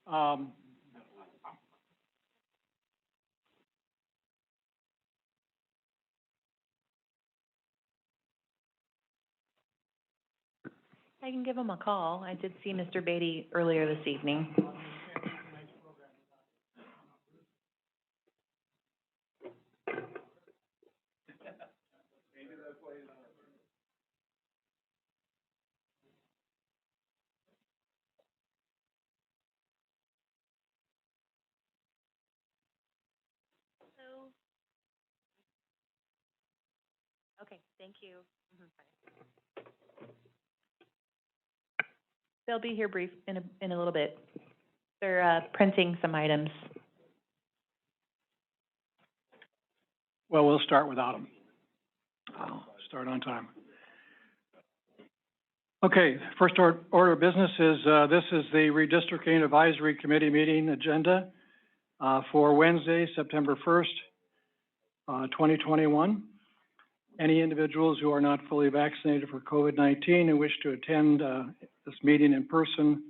Um, I can give him a call. I did see Mr. Beatty earlier this evening. Okay, thank you. They'll be here in a little bit. They're, printing some items. well, we'll start without them. I'll start on time. Okay, first order of business is, this is the Redistricting Advisory Committee meeting agenda, for Wednesday, September 1st, 2021. Any individuals who are not fully vaccinated for COVID-19 and wish to attend, this meeting in person,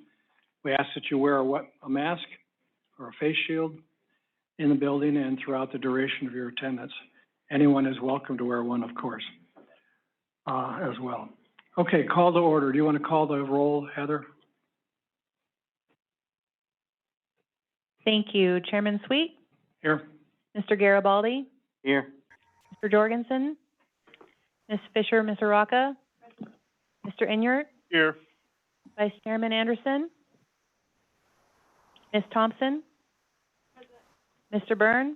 we ask that you wear a mask or a face shield in the building and throughout the duration of your attendance. Anyone is welcome to wear one, of course, as well. Okay, call to order. Do you want to call the roll, Heather? Thank you. Chairman Sweet? Here. Mr. Garibaldi? Here. Mr. Jorgensen? Ms. Fisher, Ms. Araka? Mr. Enyart? Here. Vice Chairman Anderson? Ms. Thompson? Mr. Byrne?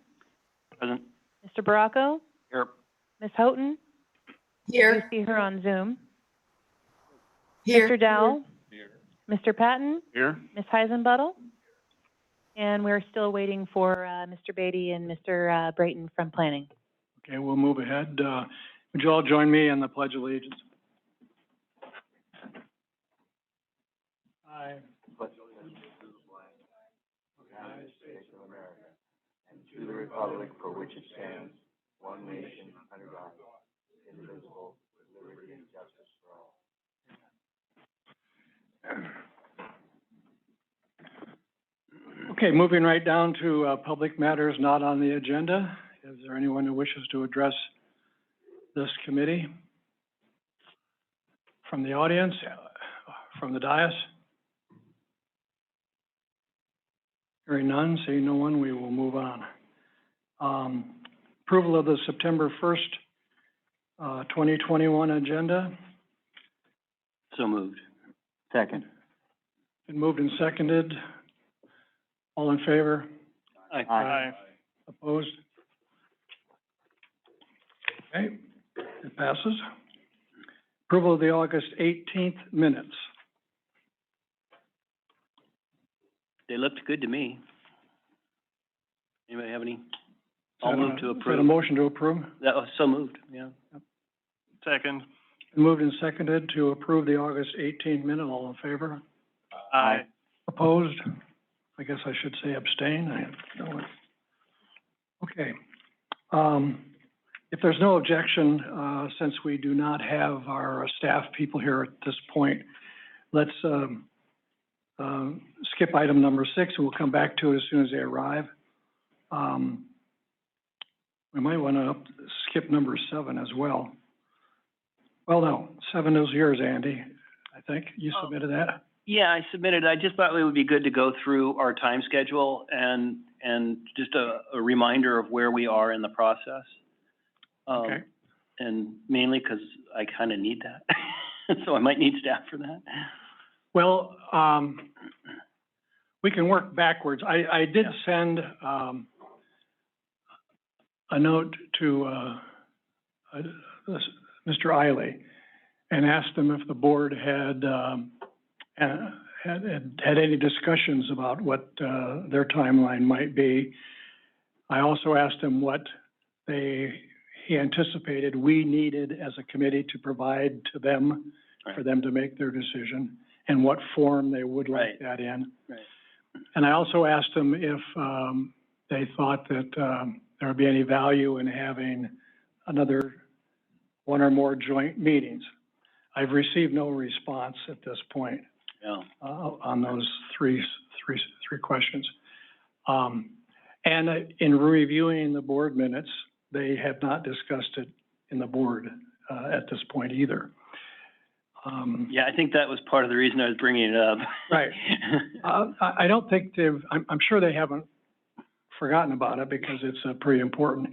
Present. Mr. Baracco? Here. Ms. Houghton? Here. You see her on Zoom. Here. Mr. Dowell? Here. Mr. Patton? Here. Ms. Heisenbuttle? And we're still waiting for, Mr. Beatty and Mr. Brayton from planning. Okay, we'll move ahead. Would you all join me in the Pledge of Allegiance? I pledge allegiance to the flag of the United States of America and to the republic for which it stands, one nation, under God, indivisible, with liberty and justice for all. Okay, moving right down to public matters not on the agenda. Is there anyone who wishes to address this committee? From the audience, from the dais? Hearing none, seeing no one, we will move on. Approval of the September 1st, 2021 agenda. So moved. Second. Been moved and seconded. All in favor? Aye. Opposed? Okay, it passes. Approval of the August 18th minutes. They looked good to me. Anybody have any? I'll Is that move to Is that a approve. motion to approve? That was so moved, yeah. Second. Moved and seconded to approve the August 18th minute. All in favor? Aye. Opposed? I guess I should say abstain. Okay. If there's no objection, since we do not have our staff people here at this point, let's skip item number 6, and we'll come back to it as soon as they arrive. We might want to skip number 7 as well. Well, no, 7 is yours, Andy. I think you submitted that. Yeah, I submitted. I just thought it would be good to go through our time schedule and just a reminder of where we are in the process. Okay. And mainly because I kind of need that. So I might need staff for that. Well, we can work backwards. I did send a note to Mr. Eiley and asked him if the board had any discussions about what their timeline might be. I also asked him what he anticipated we needed as a committee to provide to them, Right. for them to make their decision, and what form they would like Right. that in. Right. And I also asked them if they thought that there would be any value in having another one or more joint meetings. I've received no response at this point Yeah. on those three three questions. And in reviewing the board minutes, they have not discussed it in the board at this point either. Yeah, I think that was part of the reason I was bringing it up. Right. I don't think I'm sure they haven't forgotten about it because it's pretty important.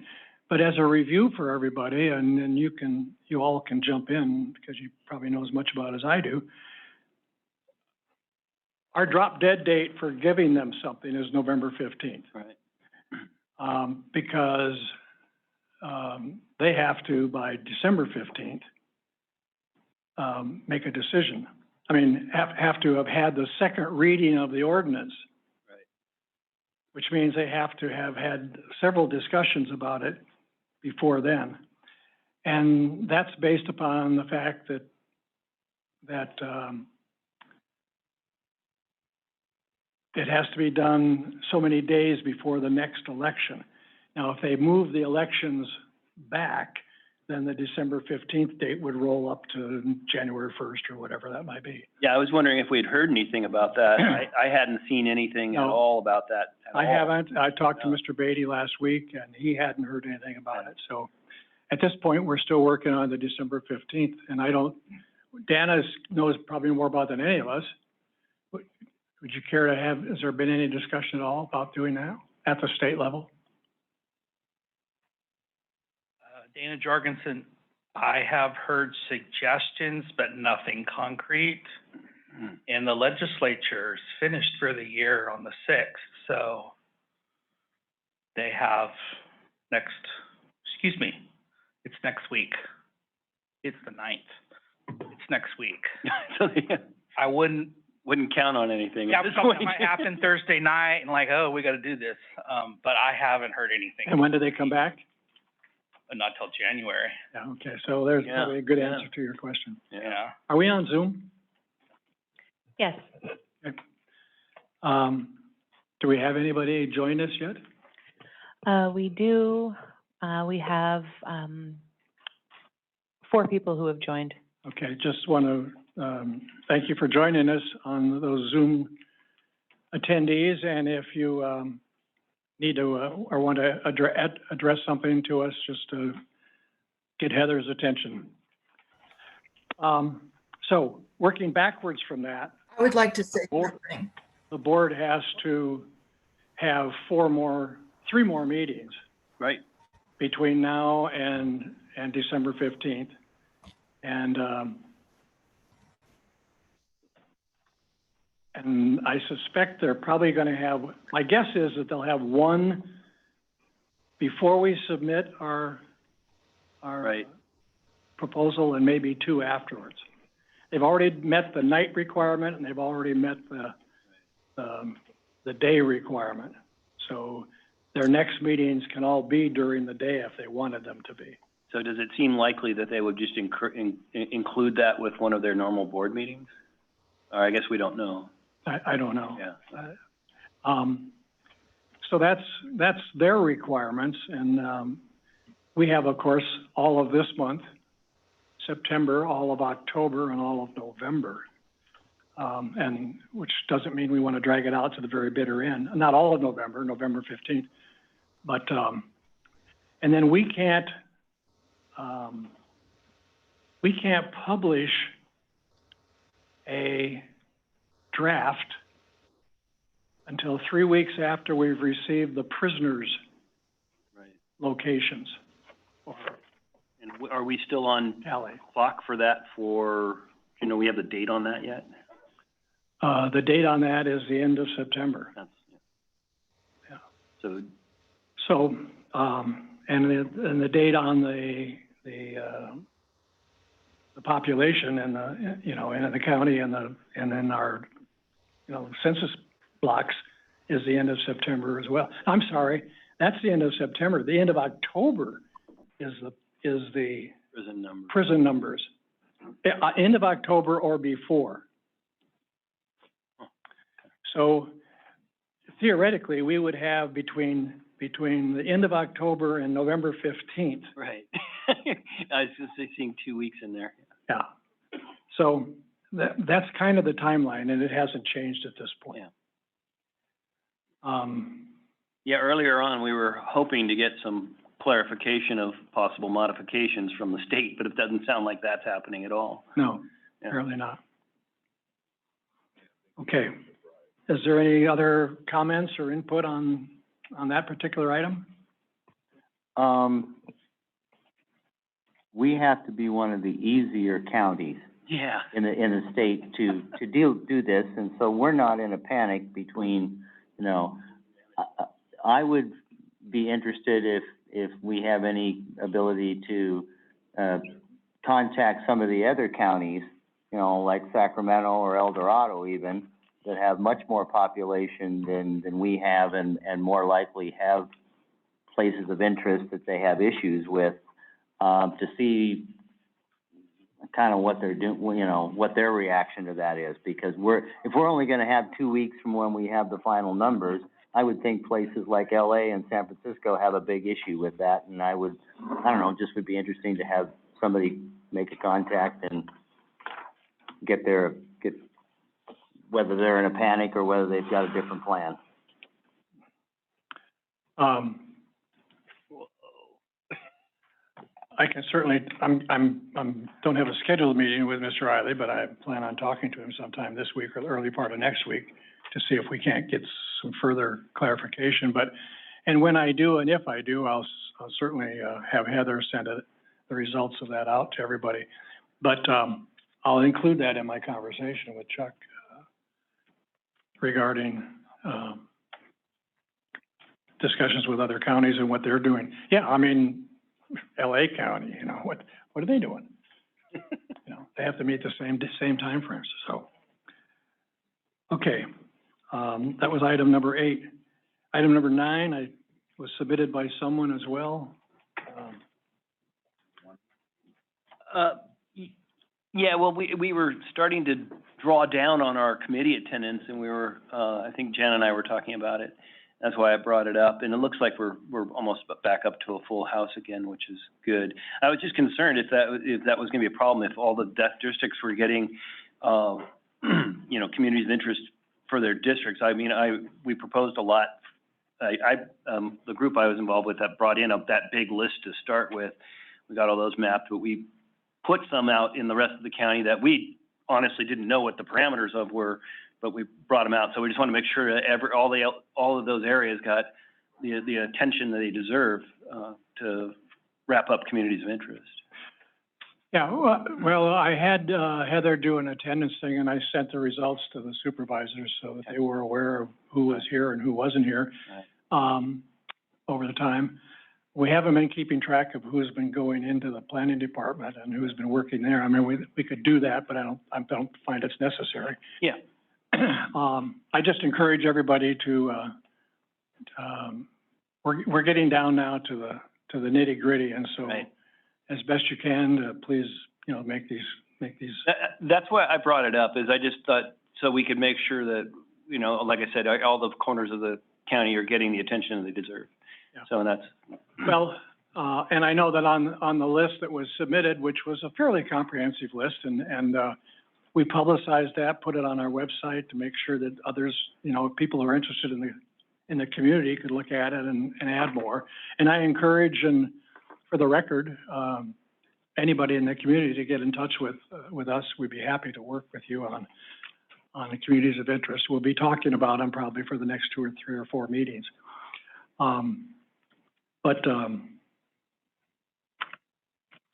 But as a review for everybody, and then you all can jump in because you probably know as much about it as I do. Our drop dead date for giving them something is November 15th. Right. Because they have to, by December 15th, make a decision. I mean, have to have had the second reading of the ordinance. Right. Which means they have to have had several discussions about it before then. And that's based upon the fact that it has to be done so many days before the next election. Now, if they move the elections back, then the December 15th date would roll up to January 1st or whatever that might be. Yeah, I was wondering if we'd heard anything about that. I hadn't seen anything at No. all about that at all. I haven't. I talked to No. Mr. Beatty last week and he hadn't heard anything about it. So at this point, we're still working on the December 15th and Dana knows probably more about it than any of us. Would you care to has there been any discussion at all about doing that at the state level? Dana Jorgensen, I have heard suggestions, but nothing concrete. And the legislature's finished for the year on the 6th, so they have it's next week. It's the 9th. It's next week. So, yeah, I wouldn't count on anything yeah, at this something point. might happen Thursday night and like, oh, we gotta do this. But I haven't heard anything. And when do they come back? Not till January. Yeah, okay, so there's Yeah, probably a good yeah. answer to your question. Yeah. Are we on Zoom? Yes. Do we have anybody join us yet? We do. We have 4 people who have joined. Okay, just want to thank you for joining us on those Zoom attendees. And if you need to or want to address something to us, just to get Heather's attention. So working backwards from that, I would like to say Board. something. the board has to have 3 more meetings Right. between now and December 15th. And I suspect they're probably going to have, my guess is that they'll have one before we submit our Right. proposal and maybe 2 afterwards. They've already met the night requirement and they've already met the day requirement. So their next meetings can all be during the day if they wanted them to be. So does it seem likely that they would just include that with one of their normal board meetings? Or I guess we don't know. I don't know. Yeah. So that's their requirements, and we have, of course, all of this month, September, all of October, and all of November. And which doesn't mean we want to drag it out to the very bitter end. Not all of November, November 15th, but and then we can't publish a draft until 3 weeks after we've received the prisoners' Right. locations or And are we still on tally. clock for that we have the date on that yet? The date on that is the end of September. That's, Yeah. So, So, and the date on the population and in the county and in our, census blocks is the end of September as well. I'm sorry, that's the end of September. The end of October is the prison number. prison numbers. End of October or before. So theoretically, we would have between the end of October and November 15th. Right. I was just seeing 2 weeks in there. Yeah. So that's kind of the timeline, and it hasn't changed at this point. Yeah. Yeah, earlier on, we were hoping to get some clarification of possible modifications from the state, but it doesn't sound like that's happening at all. No, Yeah. apparently not. Okay. Is there any other comments or input on that particular item? We have to be one of the easier counties Yeah. in the state to do this, and so we're not in a panic between, you know, I would be interested if we have any ability to, contact some of the other counties, you know, like Sacramento or El Dorado even, that have much more population than we have and more likely have places of interest that they have issues with, to see kind of what they're doing, you know, what their reaction to that is, because if we're only gonna have 2 weeks from when we have the final numbers, I would think places like LA and San Francisco have a big issue with that, and I don't know, just would be interesting to have somebody make a contact and get whether they're in a panic or whether they've got a different plan. I can certainly, don't have a scheduled meeting with Mr. Riley, but I plan on talking to him sometime this week or the early part of next week to see if we can't get some further clarification. And when I do, and if I do, I'll certainly, have Heather send the results of that out to everybody. But, I'll include that in my conversation with Chuck, regarding, discussions with other counties and what they're doing. Yeah, I mean, LA County, you know, what are they doing? You know, they have to meet the same timeframes, so. Okay, that was item number 8. Item number 9, was submitted by someone as well. Yeah, well, we were starting to draw down on our committee attendance, and we were, I think Jen and I were talking about it. That's why I brought it up, and it looks like we're almost back up to a full house again, which is good. I was just concerned if that was gonna be a problem, if all the districts were getting, you know, communities of interest for their districts. I mean, we proposed a lot. The group I was involved with that brought in that big list to start with. We got all those mapped, but we put some out in the rest of the county that we honestly didn't know what the parameters of were, but we brought them out. So we just want to make sure that all of those areas got the attention that they deserve, to wrap up communities of interest. Yeah, well, I had, Heather do an attendance thing, and I sent the results to the supervisors so that they were aware of who was here and who wasn't here, over the time. We haven't been keeping track of who's been going into the planning department and who's been working there. I mean, we could do that, but I don't find it's necessary. Yeah. I just encourage everybody to, we're getting down now to the nitty gritty, and so as best you can, please, you know, make these. That's why I brought it up, is I just thought, so we could make sure that, you know, like I said, all the corners of the county are getting the attention they deserve. Yeah. So that's. Well, and I know that on the list that was submitted, which was a fairly comprehensive list, and we publicized that, put it on our website to make sure that others, you know, people who are interested in the community could look at it and add more. And I encourage, and for the record, anybody in the community to get in touch with us. We'd be happy to work with you on the communities of interest. We'll be talking about them probably for the next 2 or 3 or 4 meetings. But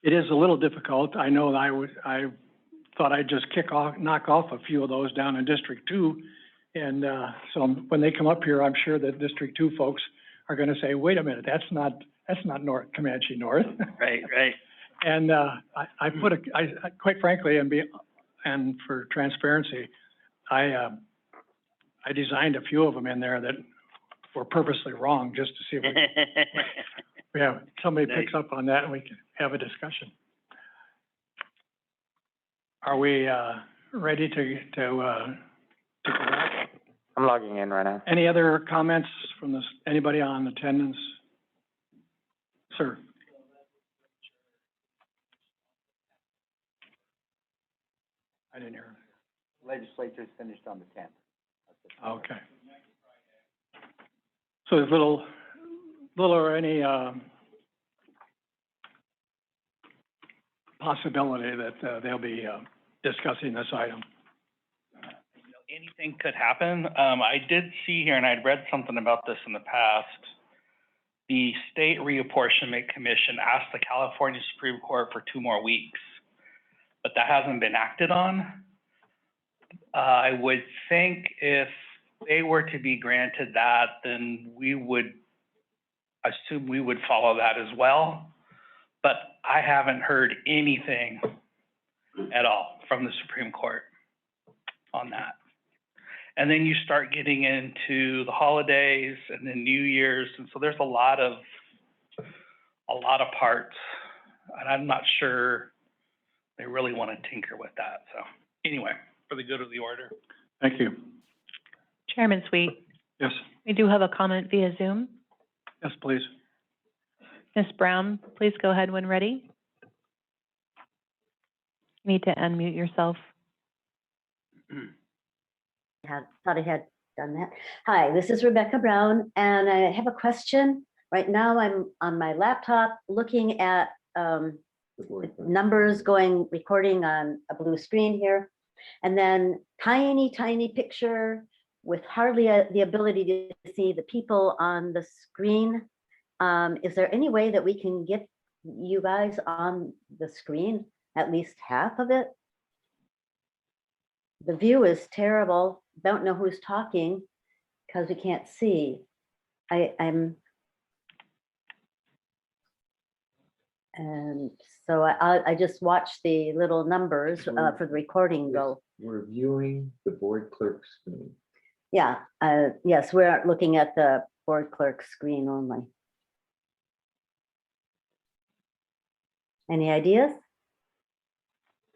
it is a little difficult. I know I thought I'd just knock off a few of those down in District 2. And so when they come up here, I'm sure that District 2 folks are gonna say, wait a minute, that's not North Comanche North. Right. And I quite frankly, and for transparency, I designed a few of them in there that were purposely wrong, just to see if somebody picks up on that and we can have a discussion. Are we ready to go back? I'm logging in right now. Any other comments from anybody on attendance? Sir. I didn't hear. Legislature's finished on the 10th. Okay. So there's little or any, possibility that, they'll be, discussing this item. Anything could happen. I did see here, and I'd read something about this in the past. The State Reapportionment Commission asked the California Supreme Court for 2 more weeks, but that hasn't been acted on. I would think if they were to be granted that, then we would assume we would follow that as well. But I haven't heard anything at all from the Supreme Court on that. And then you start getting into the holidays and then New Year's, and so there's a lot of parts, and I'm not sure they really want to tinker with that. So anyway, for the good of the order. Thank you. Chairman Sweet, Yes, we do have a comment via Zoom. yes, please. Ms. Brown, please go ahead when ready. You need to unmute yourself. Thought I had done that. Hi, this is Rebecca Brown, and I have a question. Right now, I'm on my laptop looking at numbers recording on a blue screen here, and then tiny picture with hardly the ability to see the people on the screen. Is there any way that we can get you guys on the screen, at least half of it? The view is terrible. Don't know who's talking because we can't see. And so I just watched the little numbers for the recording go. We're viewing the board clerk screen. Yeah, yes, we're looking at the board clerk screen only. Any ideas?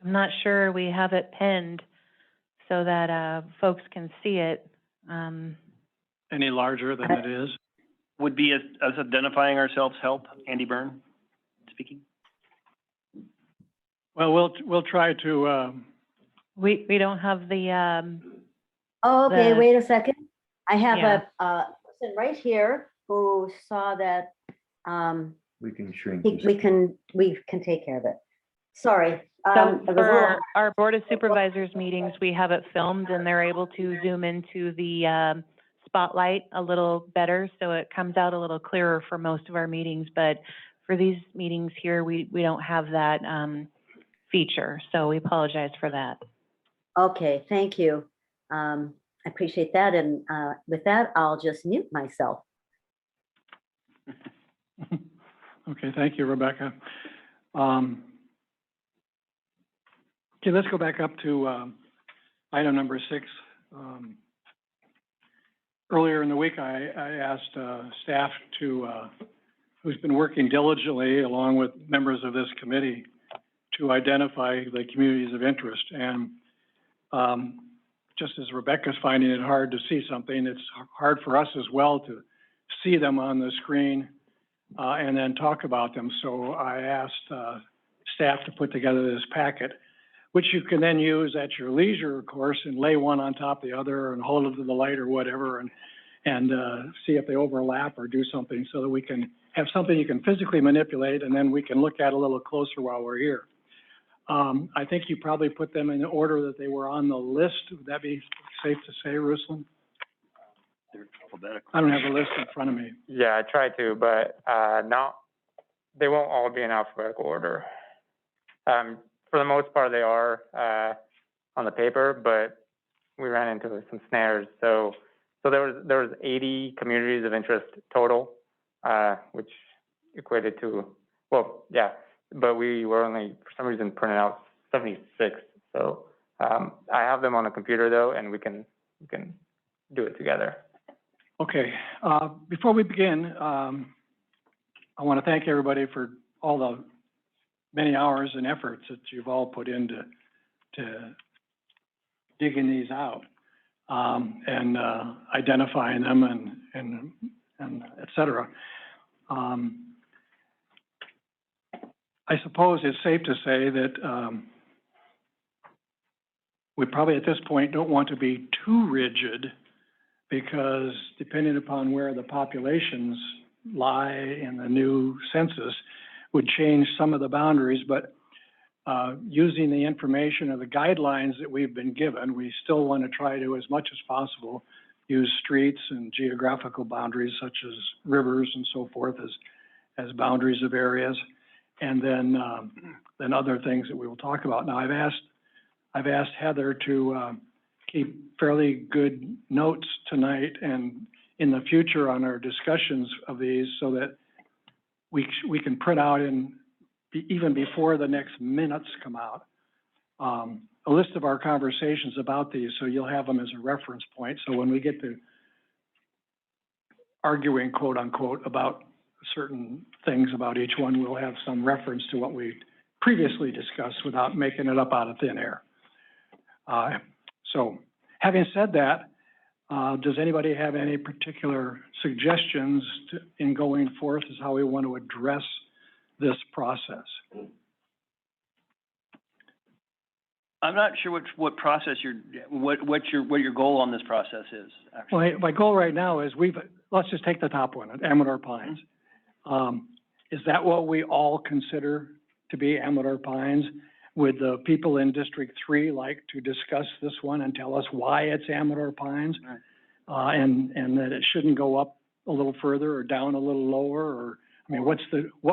I'm not sure we have it pinned so that folks can see it. Any larger than it is? Would be us identifying ourselves help? Andy Byrne speaking. Well, we'll try to, We don't have the, Oh, okay, The- wait a second. I have Yeah. a person right here who saw that We can shrink. we can take care of it. Sorry. so it was a little- for our Board of Supervisors meetings, we have it filmed and they're able to zoom into the spotlight a little better, so it comes out a little clearer for most of our meetings. But for these meetings here, we don't have that feature, so we apologize for that. Okay, thank you. I appreciate that. And with that, I'll just mute myself. okay, thank you, Rebecca. Okay, let's go back up to item number 6. Earlier in the week, I asked staff who's been working diligently along with members of this committee to identify the communities of interest. And just as Rebecca's finding it hard to see something, it's hard for us as well to see them on the screen and then talk about them. So I asked staff to put together this packet, which you can then use at your leisure, of course, and lay one on top of the other and hold it to the light or whatever, and see if they overlap or do something so that we can have something you can physically manipulate, and then we can look at a little closer while we're here. I think you probably put them in the order that they were on the list. Would that be safe to say, Ruslan? They're alphabetical. I don't have a list in front of me. Yeah, I tried to, but they won't all be in alphabetical order. For the most part, they are on the paper, but we ran into some snares. So there was 80 communities of interest total, which equated to, well, yeah, but we were only, for some reason, printing out 76. So I have them on a computer though, and we can do it together. Okay, before we begin, I want to thank everybody for all the many hours and efforts that you've all put into digging these out and identifying them and et cetera. I suppose it's safe to say that we probably at this point don't want to be too rigid because depending upon where the populations lie in the new census would change some of the boundaries, but using the information or the guidelines that we've been given, we still want to try to, as much as possible, use streets and geographical boundaries such as rivers and so forth as boundaries of areas, and then other things that we will talk about. Now, I've asked Heather to keep fairly good notes tonight and in the future on our discussions of these, so that we can print out even before the next minutes come out, a list of our conversations about these, so you'll have them as a reference point. So when we get to arguing, quote unquote, about certain things about each one, we'll have some reference to what we previously discussed without making it up out of thin air. So having said that, does anybody have any particular suggestions in going forth as how we want to address this process? I'm not sure what process what your goal on this process is, actually. Well, my goal right now is let's just take the top one, Amador Pines. Is that what we all consider to be Amador Pines? Would the people in District 3 like to discuss this one and tell us why it's Amador Pines? Right. And that it shouldn't go up a little further or down a little lower? Or, I mean, what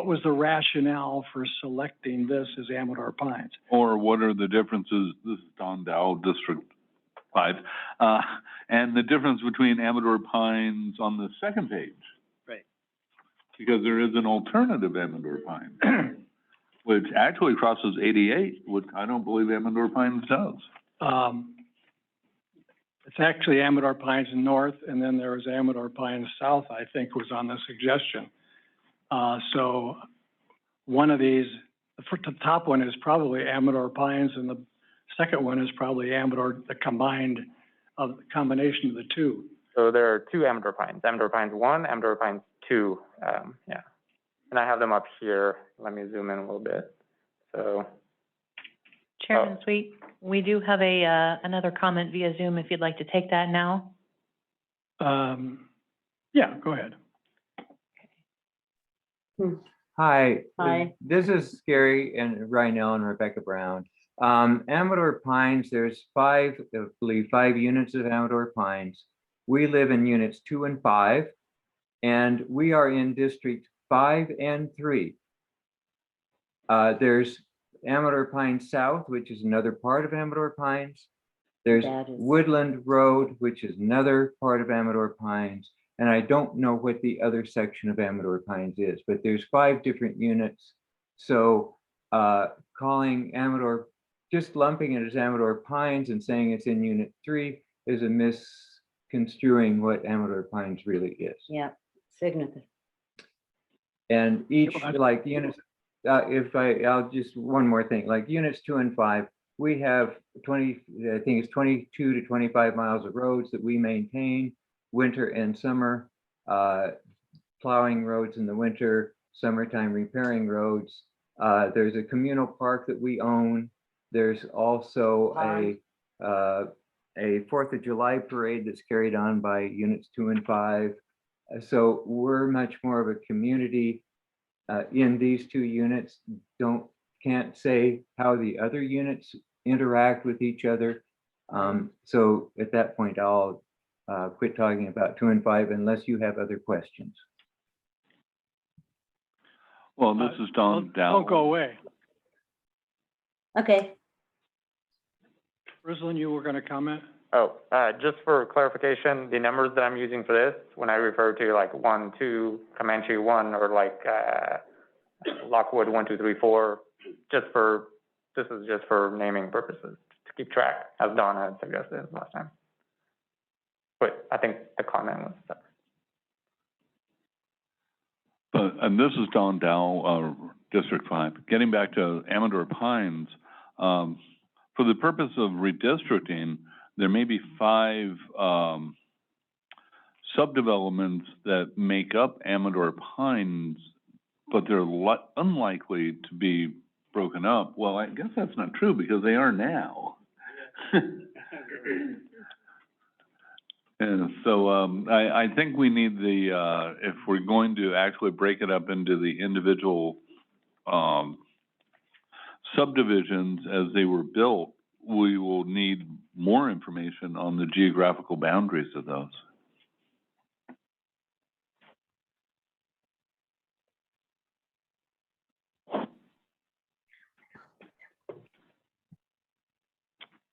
was the rationale for selecting this as Amador Pines? Or what are the differences? This is Don Dow, District 5. And the difference between Amador Pines on the second page. Right. Because there is an alternative Amador Pines. Which actually crosses 88, which I don't believe Amador Pines does. It's actually Amador Pines North, and then there was Amador Pines South, I think, was on the suggestion. So one of these, the top one is probably Amador Pines, and the second one is probably Amador, the combination of the two. So there are two Amador Pines 1, Amador Pines 2, yeah. And I have them up here. Let me zoom in a little bit. So. Chairman Sweet, we do have another comment via Zoom if you'd like to take that now. Yeah, go ahead. Hi. Hi. This is Gary and Rhinell and Rebecca Brown. Amador Pines, there's I believe 5 units of Amador Pines. We live in units 2 and 5, and we are in District 5 and 3. There's Amador Pines South, which is another part of Amador Pines. There's Woodland Road, which is another part of Amador Pines. And I don't know what the other section of Amador Pines is, but there's 5 different units. So calling Amador, just lumping it as Amador Pines and saying it's in Unit 3 is a misconstruing what Amador Pines really is. Yeah, signature. And each, like units, I'll just, one more thing, like units 2 and 5, we have I think it's 22 to 25 miles of roads that we maintain, winter and summer, plowing roads in the winter, summertime repairing roads. There's a communal park that we own. There's also a 4th of July parade that's carried on by units 2 and 5. So we're much more of a community in these 2 units. Can't say how the other units interact with each other. So at that point, I'll quit talking about 2 and 5 unless you have other questions. Well, this is Don Dow. Don't go away. Okay. Ruslan, you were going to comment? Oh, just for clarification, the numbers that I'm using for this, when I refer to like 1, 2, Comanche 1, or like Lockwood 1, 2, 3, 4, this is just for naming purposes, to keep track, as Don had suggested last time. But I think the comment was separate. And this is Don Dow, District 5. Getting back to Amador Pines, for the purpose of redistricting, there may be 5 subdevelopments that make up Amador Pines, but they're unlikely to be broken up. Well, I guess that's not true because they are now. And so, I think we need the, if we're going to actually break it up into the individual, subdivisions as they were built, we will need more information on the geographical boundaries of those.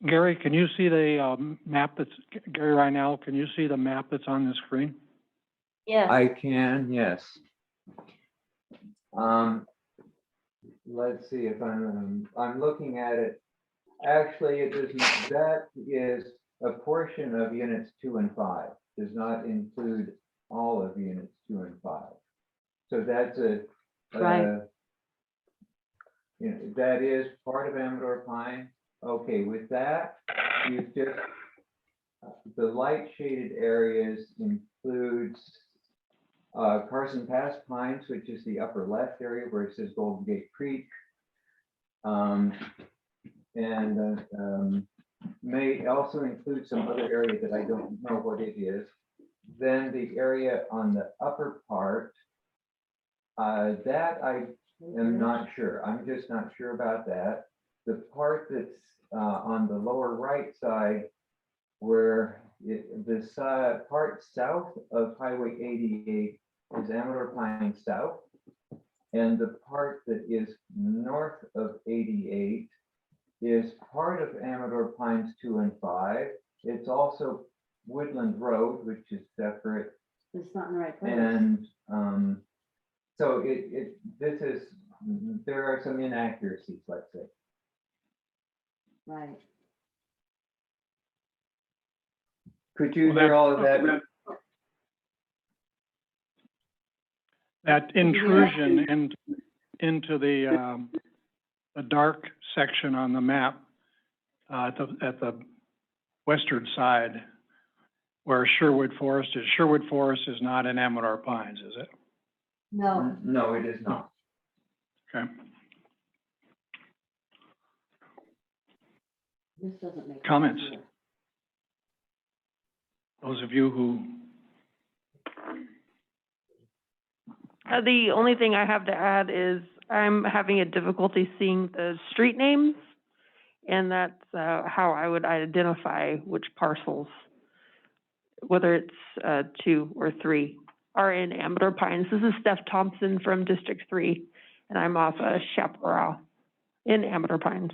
Gary, can you see the, map that's, Gary Reinell, can you see the map that's on the screen? Yes. I can, yes. Let's see if I'm looking at it. Actually, it does not, that is a portion of units 2 and 5, does not include all of units 2 and 5. So that's Right. you know, that is part of Amador Pine. Okay, with that, you've just, the light shaded areas includes Carson Pass Pines, which is the upper left area where it says Golden Gate Creek. May also include some other area that I don't know what it is. Then the area on the upper part, that I am not sure. I'm just not sure about that. The part that's on the lower right side, where this part south of Highway 88 is Amador Pine South, and the part that is north of 88 is part of Amador Pines 2 and 5. It's also Woodland Road, which is separate. It's not in the right place. And so there are some inaccuracies, let's say. Right. Could you Well, hear all of that? That intrusion into the dark section on the map, at the western side, where Sherwood Forest is not in Amador Pines, is it? No. No, it is not. Okay. This doesn't make. Comments? sense either. Those of you who, The only thing I have to add is I'm having a difficulty seeing the street names, and that's how I would identify which parcels, whether it's 2 or 3, are in Amador Pines. This is Steph Thompson from District 3, and I'm off Chaparral in Amador Pines.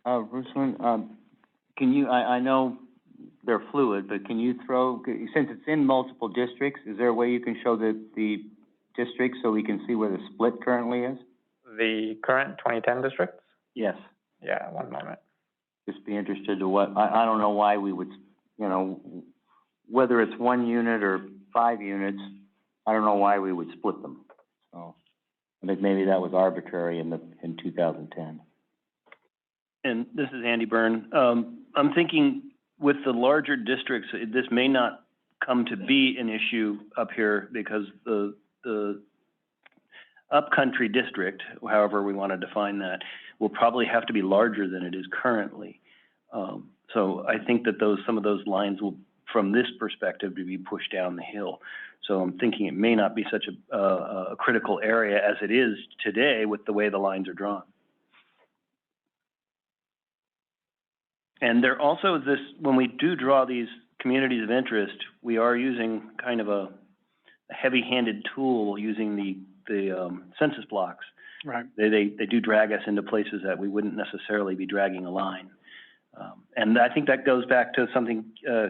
Ruslan, can you, I know they're fluid, but can you throw, since it's in multiple districts, is there a way you can show the districts so we can see where the split currently is? The current 2010 districts? Yes. Yeah, one moment. Just be interested to what, I don't know why we would, you know, whether it's 1 unit or 5 units, I don't know why we would split them. So I think maybe that was arbitrary in 2010. And this is Andy Byrne. I'm thinking with the larger districts, this may not come to be an issue up here because the upcountry district, however we want to define that, will probably have to be larger than it is currently. So I think that some of those lines will, from this perspective, to be pushed down the hill. So I'm thinking it may not be such a critical area as it is today with the way the lines are drawn. And there also is this, when we do draw these communities of interest, we are using kind of a heavy-handed tool using the census blocks. right, They do drag us into places that we wouldn't necessarily be dragging a line. And I think that goes back to something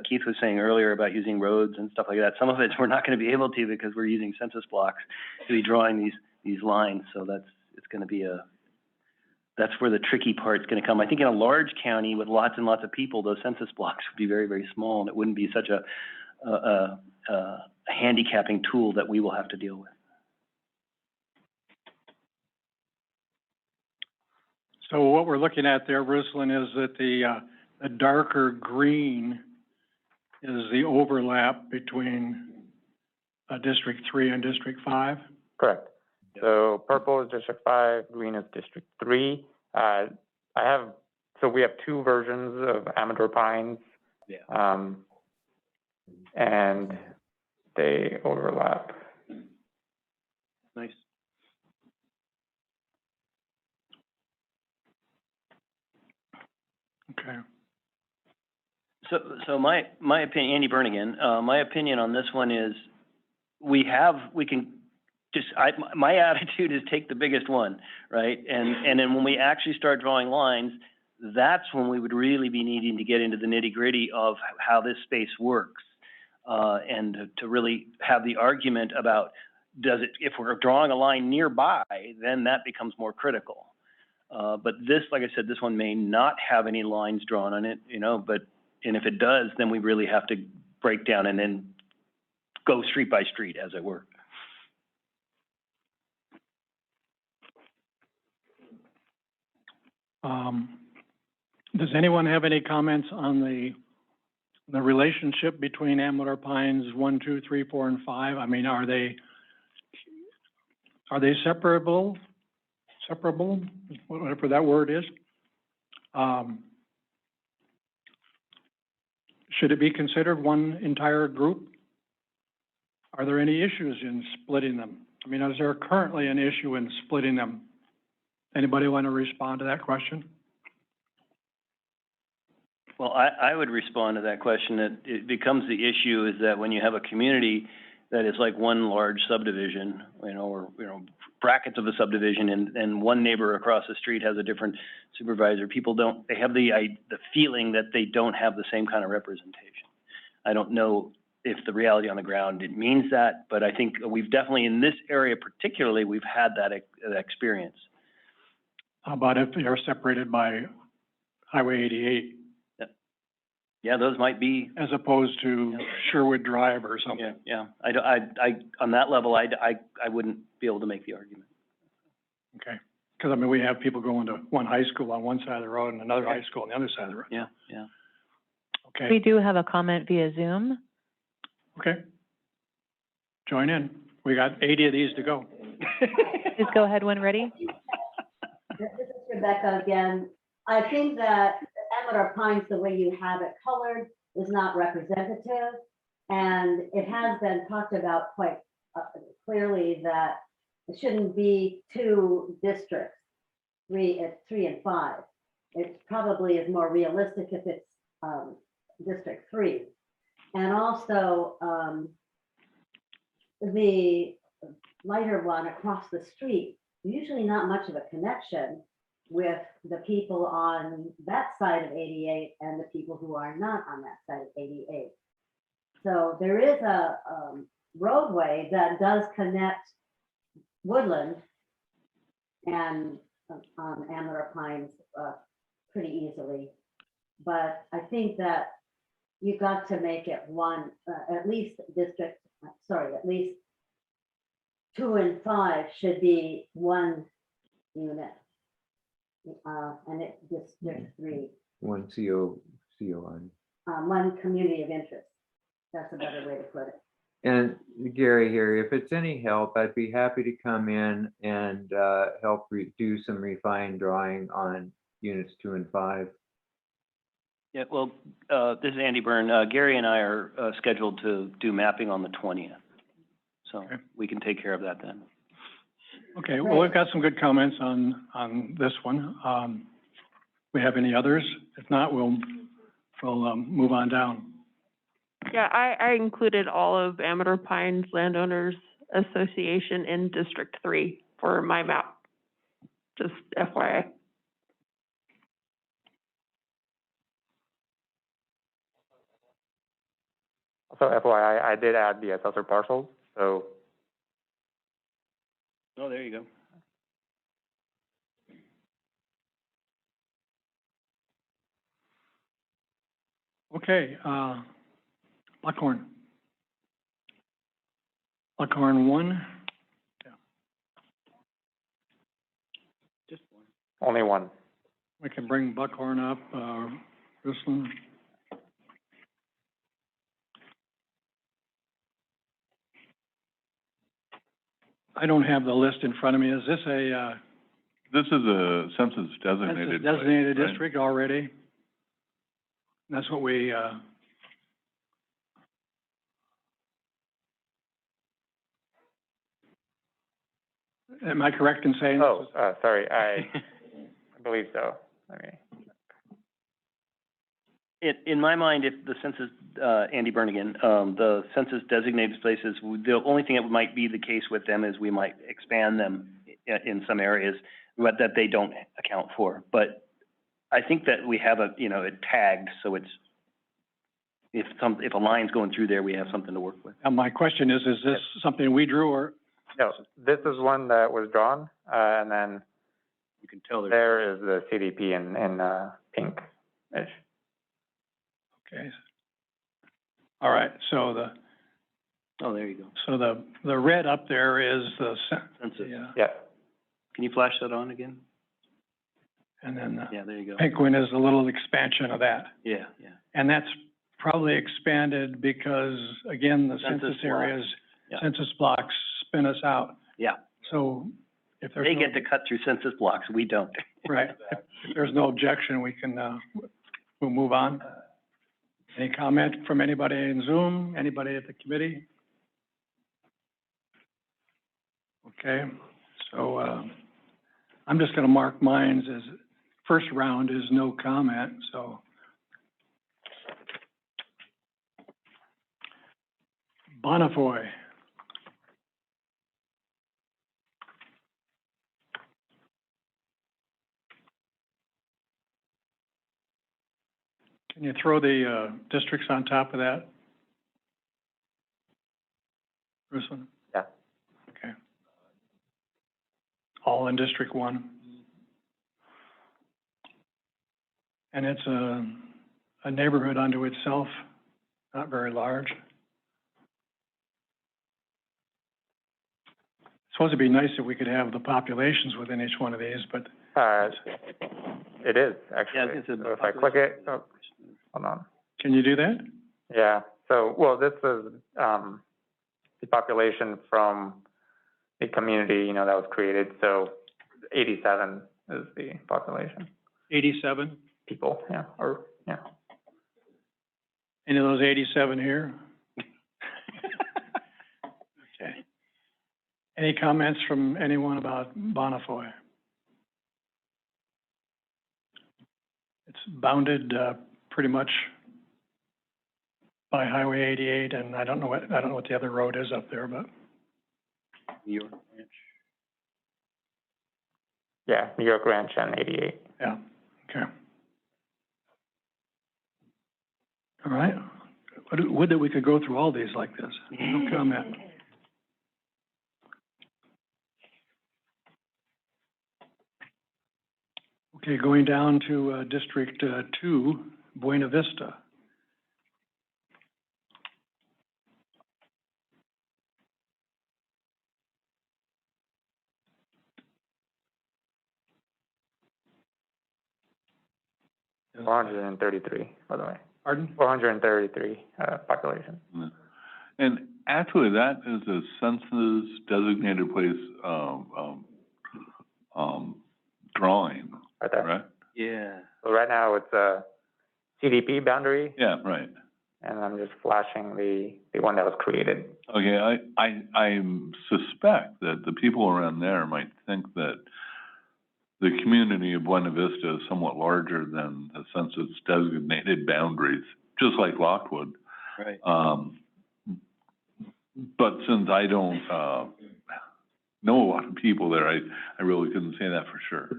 Keith was saying earlier about using roads and stuff like that. Some of it we're not going to be able to because we're using census blocks to be drawing these lines. So it's going to be that's where the tricky part's going to come. I think in a large county with lots and lots of people, those census blocks would be very, very small, and it wouldn't be such a handicapping tool that we will have to deal with. so what we're looking at there, Ruslan, is that the darker green is the overlap between District 3 and District 5. Correct. So purple is District 5, green is District 3. So we have two versions of Amador Pines. Yeah. And they overlap. Nice. Okay. So my opinion, Andy Byrne again, my opinion on this one is, we can just, my attitude is take the biggest one, right? And then when we actually start drawing lines, that's when we would really be needing to get into the nitty gritty of how this space works. And to really have the argument about, if we're drawing a line nearby, then that becomes more critical. But this, like I said, this one may not have any lines drawn on it, and if it does, then we really have to break down and then go street by street, as it were. Does anyone have any comments on the relationship between Amador Pines 1, 2, 3, 4, and 5? I mean, are they separable, whatever that word is? Should it be considered one entire group? Are there any issues in splitting them? I mean, is there currently an issue in splitting them? Anybody want to respond to that question? Well, I would respond to that question that it becomes the issue is that when you have a community that is like one large subdivision, or brackets of a subdivision, and one neighbor across the street has a different supervisor, they have the feeling that they don't have the same kind of representation. I don't know if the reality on the ground, it means that, but I think we've definitely, in this area particularly, we've had that experience. How about if they're separated by Highway 88? Yeah, those might be. As opposed to Sherwood Drive or something. Yeah. I on that level, I wouldn't be able to make the argument. Okay. Because, I mean, we have people going to one high school on one side of the road and another high school on the other side of the road. Yeah. Okay. We do have a comment via Zoom. Okay. Join in. We got 80 of these to go. Please go ahead when ready. This is Rebecca again. I think that Amador Pines, the way you have it colored, is not representative. And it has been talked about quite clearly that it shouldn't be two districts, 3 and 5. It probably is more realistic if it's District 3. And also the lighter one across the street, usually not much of a connection with the people on that side of 88 and the people who are not on that side of 88. So there is a roadway that does connect Woodland and Amador Pines pretty easily. But I think that you got to make it one, at least 2 and 5 should be one unit. And it District 3. One COI. One community of interest. That's a better way to put it. And Gary here, if it's any help, I'd be happy to come in and help do some refined drawing on units 2 and 5. Yeah, well, this is Andy Byrne. Gary and I are scheduled to do mapping on the 20th. So Okay. we can take care of that then. Okay, well, we've got some good comments on this one. We have any others? If not, we'll move on down. Yeah, I included all of Amador Pines Landowners Association in District 3 for my map, just FYI. So FYI, I did add the assessor parcels, so. Oh, there you go. Okay, Buckhorn. Buckhorn 1. Just one. Only one. We can bring Buckhorn up, Ruslan. I don't have the list in front of me. Is this a, This is a census designated place, designated right? district already? That's what we, am I correct in saying? Oh, sorry, I believe so. Okay. In my mind, if the census, Andy Bernigan, the census designated places, the only thing that might be the case with them is we might expand them in some areas, but that they don't account for. But I think that we have it tagged, so it's, if a line's going through there, we have something to work with. My question is this something we drew or? No, this is one that was drawn, and then You can tell there is the CDP in pink-ish. Okay. All right, so there you go. so the red up there is the Census. yeah, Yeah. Can you flash that on again? and then the Yeah, there you go. pink one is a little expansion of that. Yeah. And that's probably expanded because, again, the Census census blocks. areas, Yeah. census blocks spin us out. Yeah. So if there's They no, get to cut through census blocks, we don't. right, if there's no objection, we can, we'll move on. Any comment from anybody in Zoom, anybody at the committee? Okay, so, I'm just gonna mark mine as, first round is no comment, so. Bonnefoy. Can you throw the, districts on top of that? This one? Yeah. Okay. All in District 1. And it's a neighborhood unto itself, not very large. Supposed to be nice if we could have the populations within each one of these, but It is, Yeah, actually. it's a So if I click it, oh, hold on. can you do that? Yeah, so, well, this is, the population from the community, that was created, so 87 is the population, 87? people, yeah, or, yeah. Any of those 87 here? Okay. Any comments from anyone about Bonnefoy? It's bounded, pretty much by Highway 88, and I don't know what the other road is up there, but, New York Ranch. Yeah, New York Ranch and 88. yeah, okay. All right. Would that we could go through all these like this. No comment. Okay, going down to, District, 2, Buena Vista. Four hundred and 33, by the way. Pardon? 433, population. And actually, that is a census designated place, drawing, Right there. right? Yeah. So right now, it's a CDP boundary, Yeah, right. and I'm just flashing the one that was created. Okay, I suspect that the people around there might think that the community of Buena Vista is somewhat larger than the census designated boundaries, just like Lockwood. Right. But since I don't, know a lot of people there, I really couldn't say that for sure.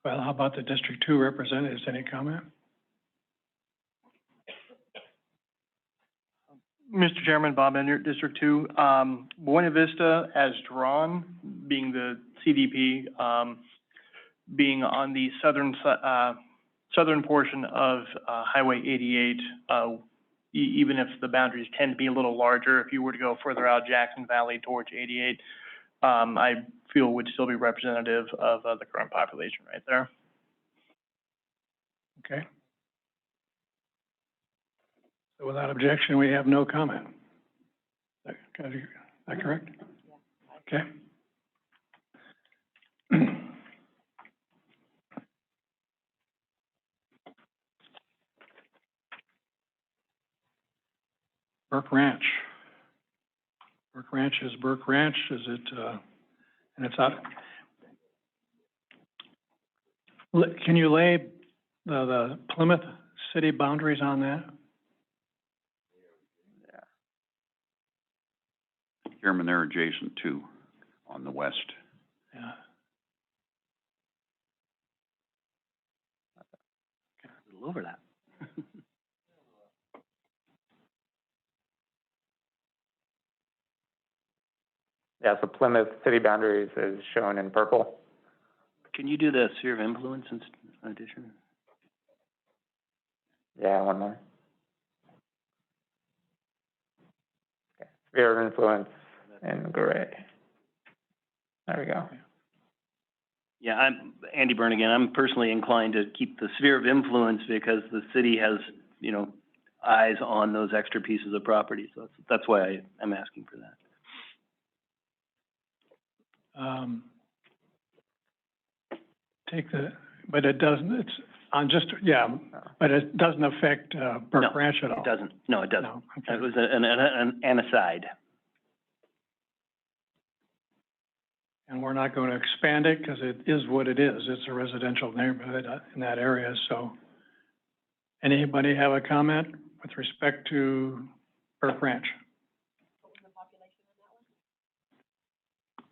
Well, how about the District 2 representatives? Any comment? Mr. Chairman, Bob Ender, District 2. Buena Vista, as drawn, being the CDP, being on the southern portion of Highway 88, even if the boundaries tend to be a little larger, if you were to go further out Jackson Valley towards 88, I feel would still be representative of the current population right there. Okay. So without objection, we have no comment. Is that correct? Okay. Burke Ranch. Burke Ranch is Burke Ranch, is it, and it's out. Can you lay the Plymouth city boundaries on that? Chairman, they're adjacent to, on the west. Yeah. A little overlap. Yeah, so Plymouth city boundaries is shown in purple. Can you do the sphere of influence in addition? Yeah, one more. Okay. Sphere of influence in gray. There we go. Yeah, I'm Andy Byrne again. I'm personally inclined to keep the sphere of influence because the city has, you know, eyes on those extra pieces of property. So that's why I'm asking for that. Take the, but it doesn't, it's on just, yeah, but it doesn't affect, Burke No, Ranch at all? It doesn't. No, it doesn't. No, okay. It was an aside. And we're not going to expand it because it is what it is. It's a residential neighborhood in that area, so. Anybody have a comment with respect to Burke Ranch?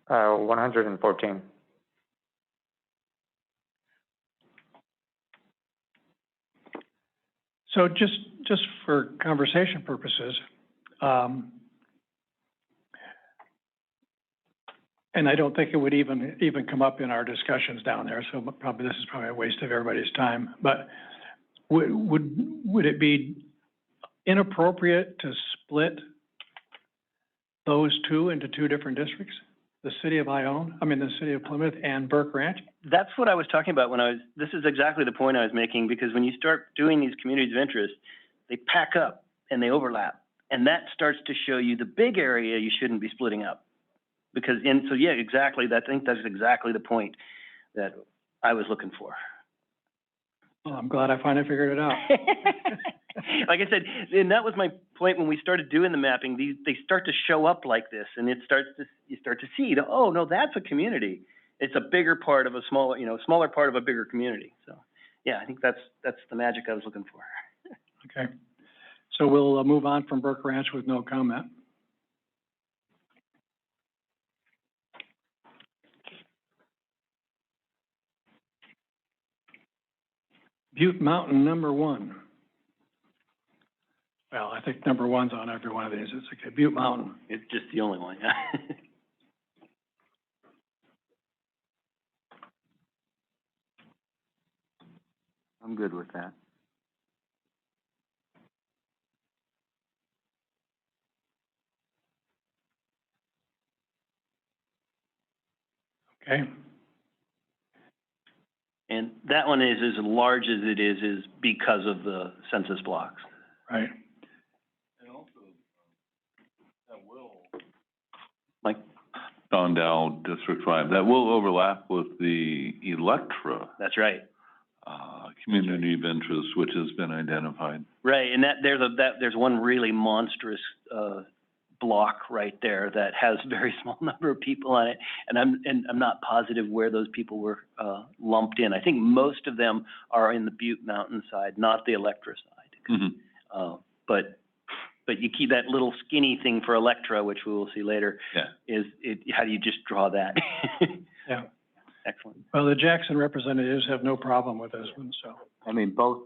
114. So just for conversation purposes, and I don't think it would even come up in our discussions down there, so probably this is probably a waste of everybody's time, but would it be inappropriate to split those two into two different districts? The city of the city of Plymouth and Burke Ranch? That's what I was talking about this is exactly the point I was making, because when you start doing these communities of interest, they pack up and they overlap. And that starts to show you the big area you shouldn't be splitting up. Because, so yeah, exactly, I think that's exactly the point that I was looking for. Well, I'm glad I finally figured it out. Like I said, and that was my point when we started doing the mapping. They start to show up like this, and you start to see, oh no, that's a community. It's a bigger part of a smaller part of a bigger community. So, yeah, I think that's the magic I was looking for. Okay, so we'll move on from Burke Ranch with no comment. Butte Mountain, #1. Well, I think #1's on every one of these. It's okay, Butte Mountain. It's just the only one, yeah. I'm good with that. Okay. And that one is as large as it is because of the census blocks. Right. And also, that will. Mike? Don Dow, District 5, that will overlap with the Electra, That's right. community of interest, which has been identified. Right, and there's one really monstrous, block right there that has a very small number of people on it, and I'm not positive where those people were, lumped in. I think most of them are in the Butte Mountain side, not the Electra side. Mm-hmm. But you keep that little skinny thing for Electra, which we will see later. Yeah. How do you just draw that? Yeah. Excellent. Well, the Jackson representatives have no problem with this one, so. I mean, both,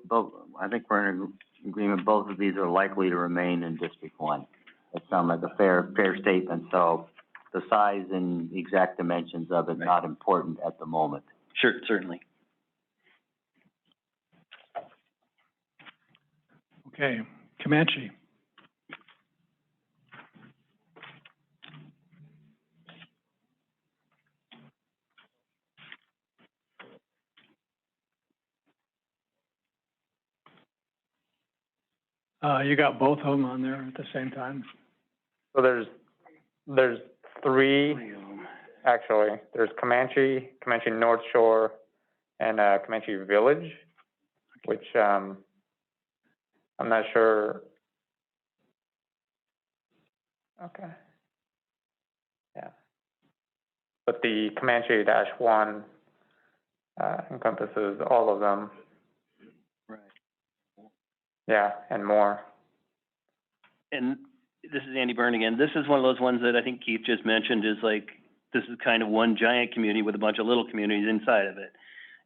I think we're in agreement, both of these are likely to remain in District 1. That sounds like a fair statement, so the size and exact dimensions of it, not important at the moment. Sure, certainly. Okay, Comanche. You got both of them on there at the same time? So there's three actually. There's Comanche, Comanche North Shore, and, Comanche Village, which, I'm not sure. Okay. Yeah. But the Comanche-1, encompasses all of them. Right. Yeah, and more. And this is Andy Byrne again. This is one of those ones that I think Keith just mentioned is like, this is kind of one giant community with a bunch of little communities inside of it.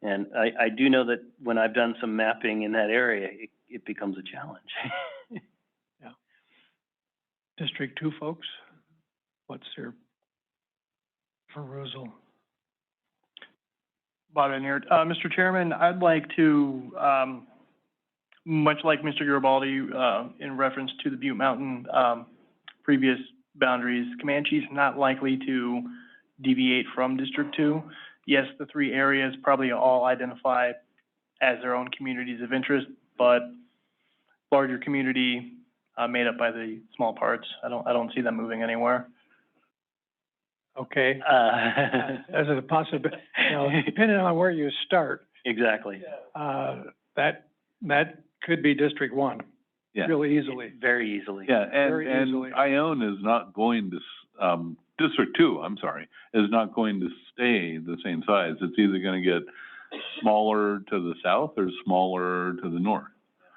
And I do know that when I've done some mapping in that area, it becomes a challenge. Yeah. District 2 folks, what's your perusal? Bob Enyart. Mr. Chairman, I'd like to, much like Mr. Garibaldi, in reference to the Butte Mountain, previous boundaries, Comanche's not likely to deviate from District 2. Yes, the 3 areas probably all identify as their own communities of interest, but larger community, made up by the small parts. I don't see them moving anywhere. Okay. As a possibility, you know, depending on where you start, Exactly. that could be District 1, Yeah. really easily. Very easily. Yeah, Very and easily. Ione is not going to, District 2, I'm sorry, is not going to stay the same size. It's either gonna get smaller to the south or smaller to the north,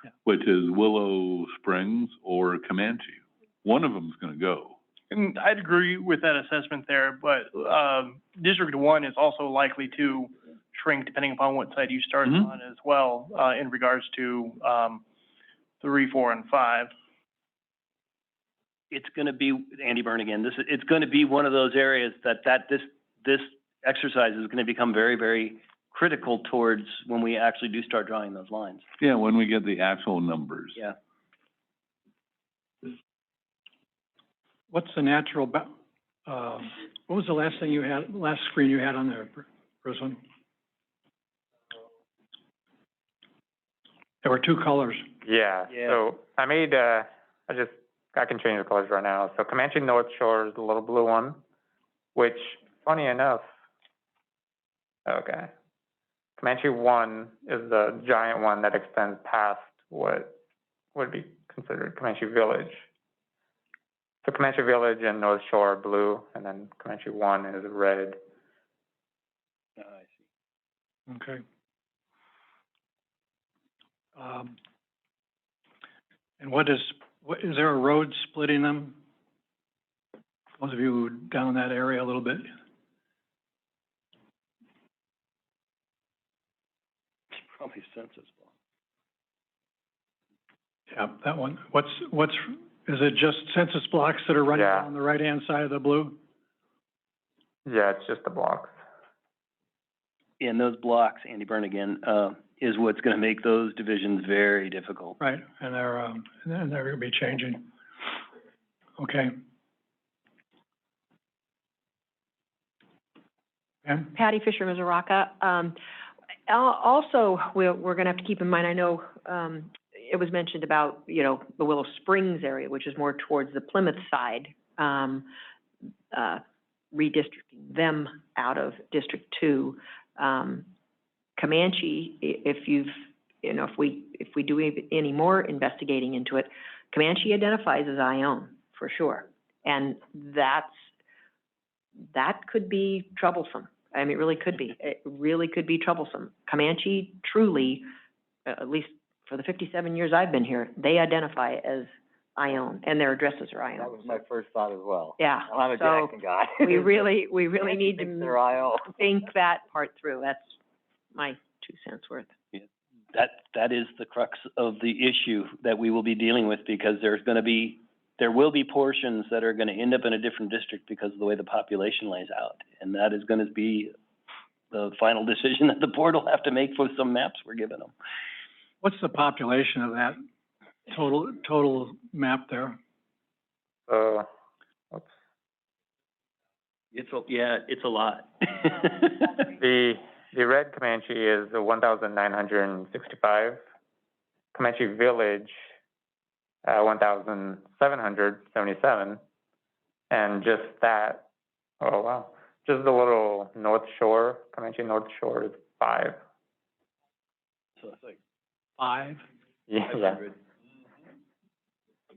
Yeah. which is Willow Springs or Comanche. One of them's gonna go. And I'd agree with that assessment there, but, District 1 is also likely to shrink depending upon what side you start Mhm. on as well, in regards to, 3, 4, and 5. It's gonna be, Andy Byrne again, it's gonna be one of those areas this exercise is gonna become very, very critical towards when we actually do start drawing those lines. Yeah, when we get the actual numbers. Yeah. What's the natural, what was the last screen you had on there, Brisbane? There were 2 colors. Yeah, Yeah. so I made, I can change the colors right now. So Comanche North Shore is the little blue one, which, funny enough, okay. Comanche 1 is the giant one that extends past what would be considered Comanche Village. So Comanche Village and North Shore are blue, and then Comanche 1 is red. I see. Okay. And is there a road splitting them? Those of you down that area a little bit? Probably census block. Yeah, that one. Is it just census blocks that are running Yeah. down the right-hand side of the blue? Yeah, it's just the blocks. And those blocks, Andy Byrne again, is what's gonna make those divisions very difficult. Right, and they're gonna be changing. Okay. Pam? Patty Fisher, Mizoraka. Also, we're gonna have to keep in mind, I know, it was mentioned about, you know, the Willow Springs area, which is more towards the Plymouth side, redistricting them out of District 2. Comanche, if we do any more investigating into it, Comanche identifies as Ione, for sure. And that could be troublesome. I mean, it really could be. It really could be troublesome. Comanche truly, at least for the 57 years I've been here, they identify as Ione, and their addresses are Ione. That was my first thought as well. Yeah, I'm a so Jackson guy. we really need Thinks to they're IO. think that part through. That's my 2 cents worth. That is the crux of the issue that we will be dealing with, because there will be portions that are gonna end up in a different district because of the way the population lays out. And that is gonna be the final decision that the board will have to make for some maps we're giving them. What's the population of that total map there? Whoops. It's a lot. The red Comanche is 1,965. Comanche Village, 1,777. And just that, oh wow, just the little North Shore, Comanche North Shore is 5. So it's like 5? Yeah, 500.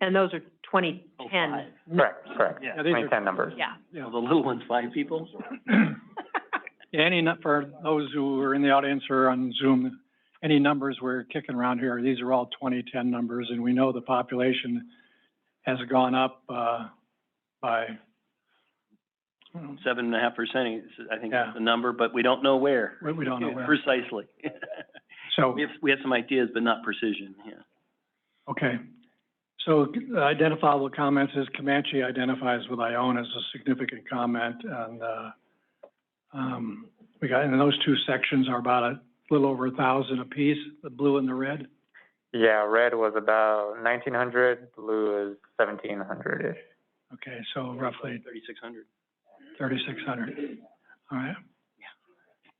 And those are 2010. Oh, 5. correct. Yeah. Yeah, these are- 2010 numbers. Yeah. Well, the little one's 5 people? Yeah, for those who are in the audience or on Zoom, any numbers we're kicking around here, these are all 2010 numbers, and we know the population has gone up, by, 7.5%, I think Yeah. is the number, but we don't know where. we don't know where. Precisely. So, We have some ideas, but not precision, yeah. okay. So identifiable comments is Comanche identifies with Ione as a significant comment, and, we got, and those two sections are about a little over 1,000 apiece, the blue and the red. Yeah, red was about 1,900, blue is 1,700-ish. Okay, so roughly 3,600. 3,600. All right.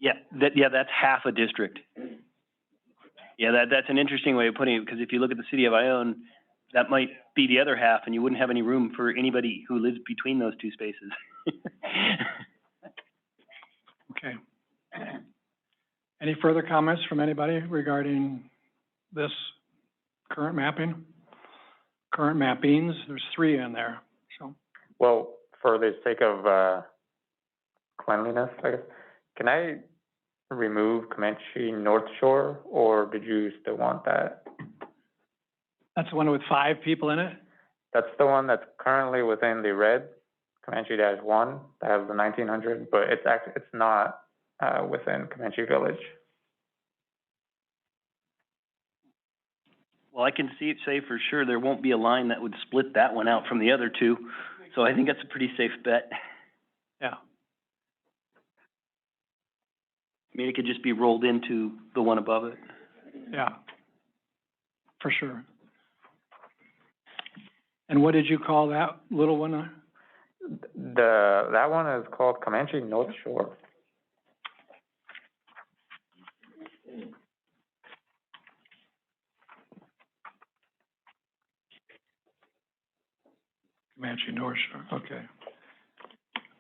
Yeah, that's half a district. Yeah, that's an interesting way of putting it, because if you look at the city of Ione, that might be the other half, and you wouldn't have any room for anybody who lives between those two spaces. Okay. Any further comments from anybody regarding this current mapping? Current mappings, there's 3 in there, so. Well, for the sake of, cleanliness, I guess, can I remove Comanche North Shore, or did you still want that? That's the one with 5 people in it? That's the one that's currently within the red, Comanche-1, that has the 1,900, but it's not, within Comanche Village. Well, I can say for sure there won't be a line that would split that one out from the other two, so I think that's a pretty safe bet. Yeah. I mean, it could just be rolled into the one above it. Yeah, for sure. And what did you call that little one? That one is called Comanche North Shore. Comanche North Shore, okay.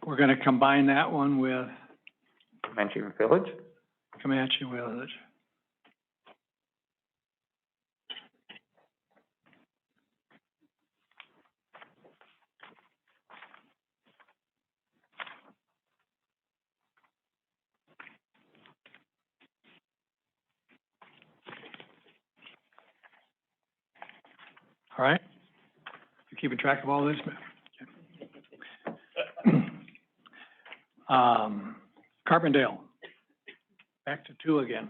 We're gonna combine that one with Comanche Village? Comanche Village. All right? You keeping track of all this? Okay. Carbondale. Back to 2 again.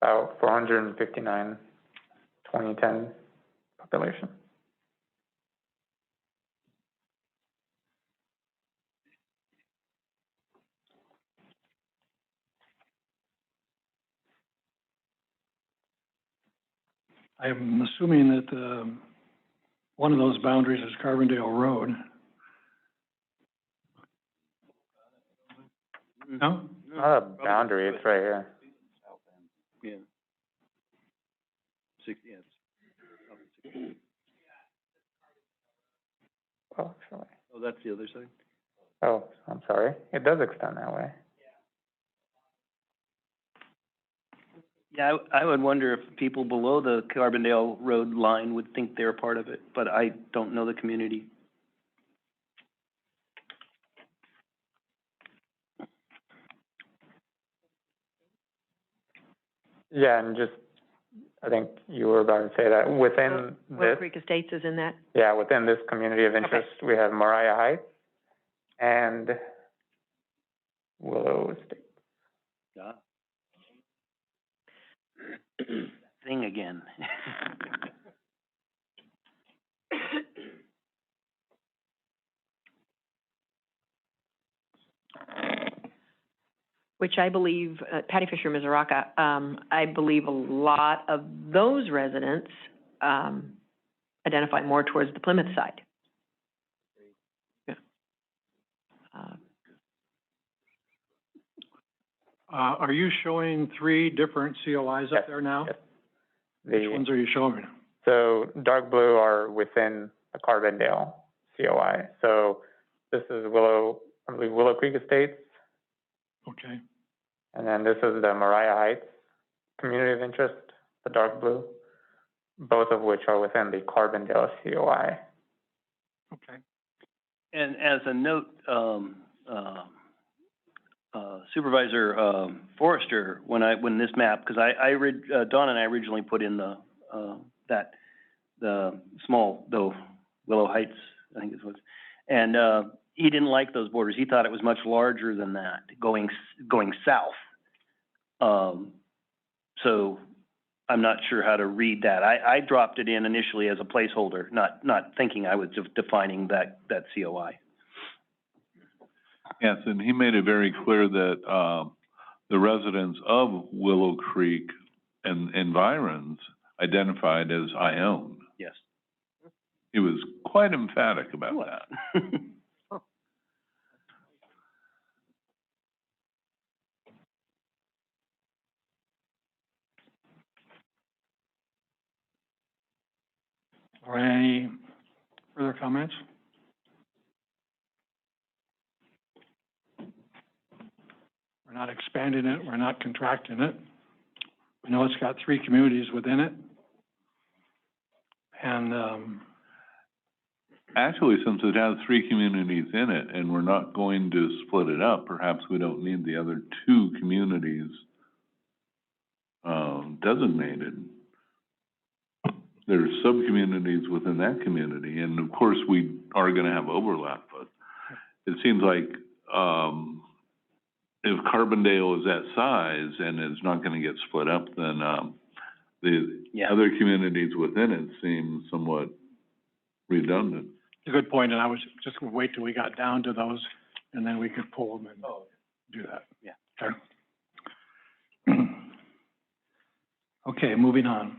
About 459, 2010 population. I'm assuming that, one of those boundaries is Carbondale Road. No? Not a boundary, it's right here. Yeah. 60, yeah. Oh, actually, Oh, that's the other side? oh, I'm sorry, it does extend that way. Yeah, I would wonder if people below the Carbondale Road line would think they're a part of it, but I don't know the community. Yeah, and just, I think you were about to say that, within Willow this, Creek Estates is in that? yeah, within this community of interest, we have Mariah Heights and Willow Estate. Yeah. Thing again. Which I believe, Patty Fisher, Mizuraka, I believe a lot of those residents, identify more towards the Plymouth side. Yeah. Are you showing 3 different COIs up Yes, there now? yes. Which ones are you showing? So dark blue are within the Carbondale COI. So this is I believe Willow Creek Estates, Okay. and then this is the Mariah Heights Community of Interest, the dark blue, both of which are within the Carbondale COI. Okay. And as a note, Supervisor, Forrester, when this map, because Dawn and I originally put in the Willow Heights, I think it was, and, he didn't like those borders. He thought it was much larger than that, going south. So I'm not sure how to read that. I dropped it in initially as a placeholder, not thinking I was defining that COI. Yes, and he made it very clear that, the residents of Willow Creek and environs identified as I own. Yes. He was quite emphatic about that. Or any further comments? We're not expanding it, we're not contracting it. We know it's got 3 communities within it. And, Actually, since it has 3 communities in it and we're not going to split it up, perhaps we don't need the other 2 communities, designated. There's sub-communities within that community, and of course, we are gonna have overlap, but it seems like, if Carbondale is that size and it's not gonna get split up, then, the other communities within it seem somewhat redundant. it's a good point, and I was just gonna wait till we got down to those, and then we could pull them and do that. Yeah. Okay. Okay, moving on.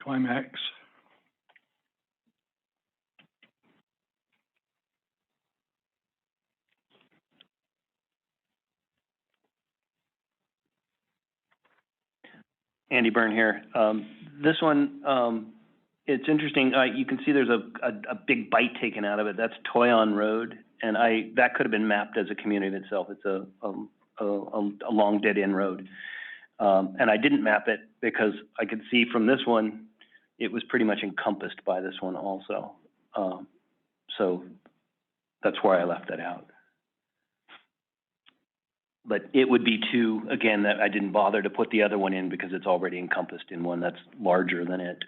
Climax. Andy Byrne here. This one, it's interesting. You can see there's a big bite taken out of it. That's Toyon Road, and that could have been mapped as a community itself. It's a long dead end road. And I didn't map it because I could see from this one, it was pretty much encompassed by this one also. So that's why I left that out. But it would be 2, again, that I didn't bother to put the other one in because it's already encompassed in one that's larger than it.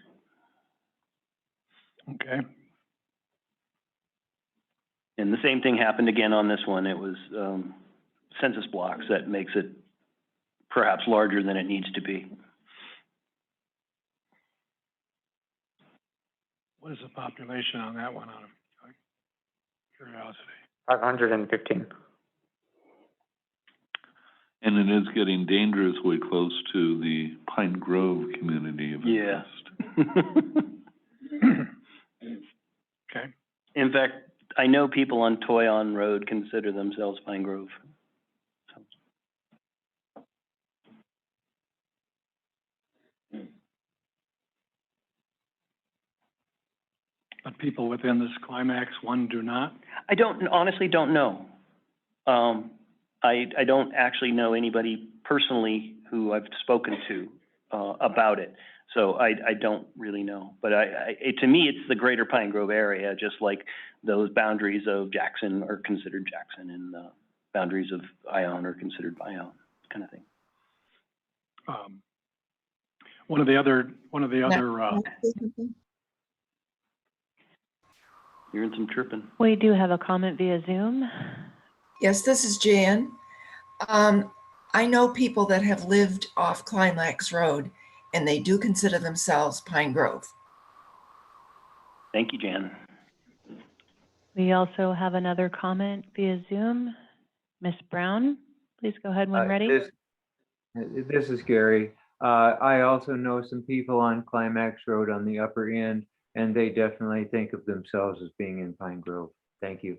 Okay. And the same thing happened again on this one. It was census blocks that makes it perhaps larger than it needs to be. What is the population on that one, out of curiosity? 515. And it is getting dangerously close to the Pine Grove community of interest. Okay. In fact, I know people on Toyon Road consider themselves Pine Grove. But people within this Climax one do not? I honestly don't know. I don't actually know anybody personally who I've spoken to, about it. So I don't really know, but to me, it's the greater Pine Grove area, just like those boundaries of Jackson are considered Jackson and the boundaries of Ione are considered Ione, kind of thing. One of the other, Hearing some chirping. We do have a comment via Zoom. Yes, this is Jan. I know people that have lived off Climax Road, and they do consider themselves Pine Grove. Thank you, Jan. We also have another comment via Zoom. Ms. Brown, please go ahead when ready. This is Gary. I also know some people on Climax Road on the upper end, and they definitely think of themselves as being in Pine Grove. Thank you.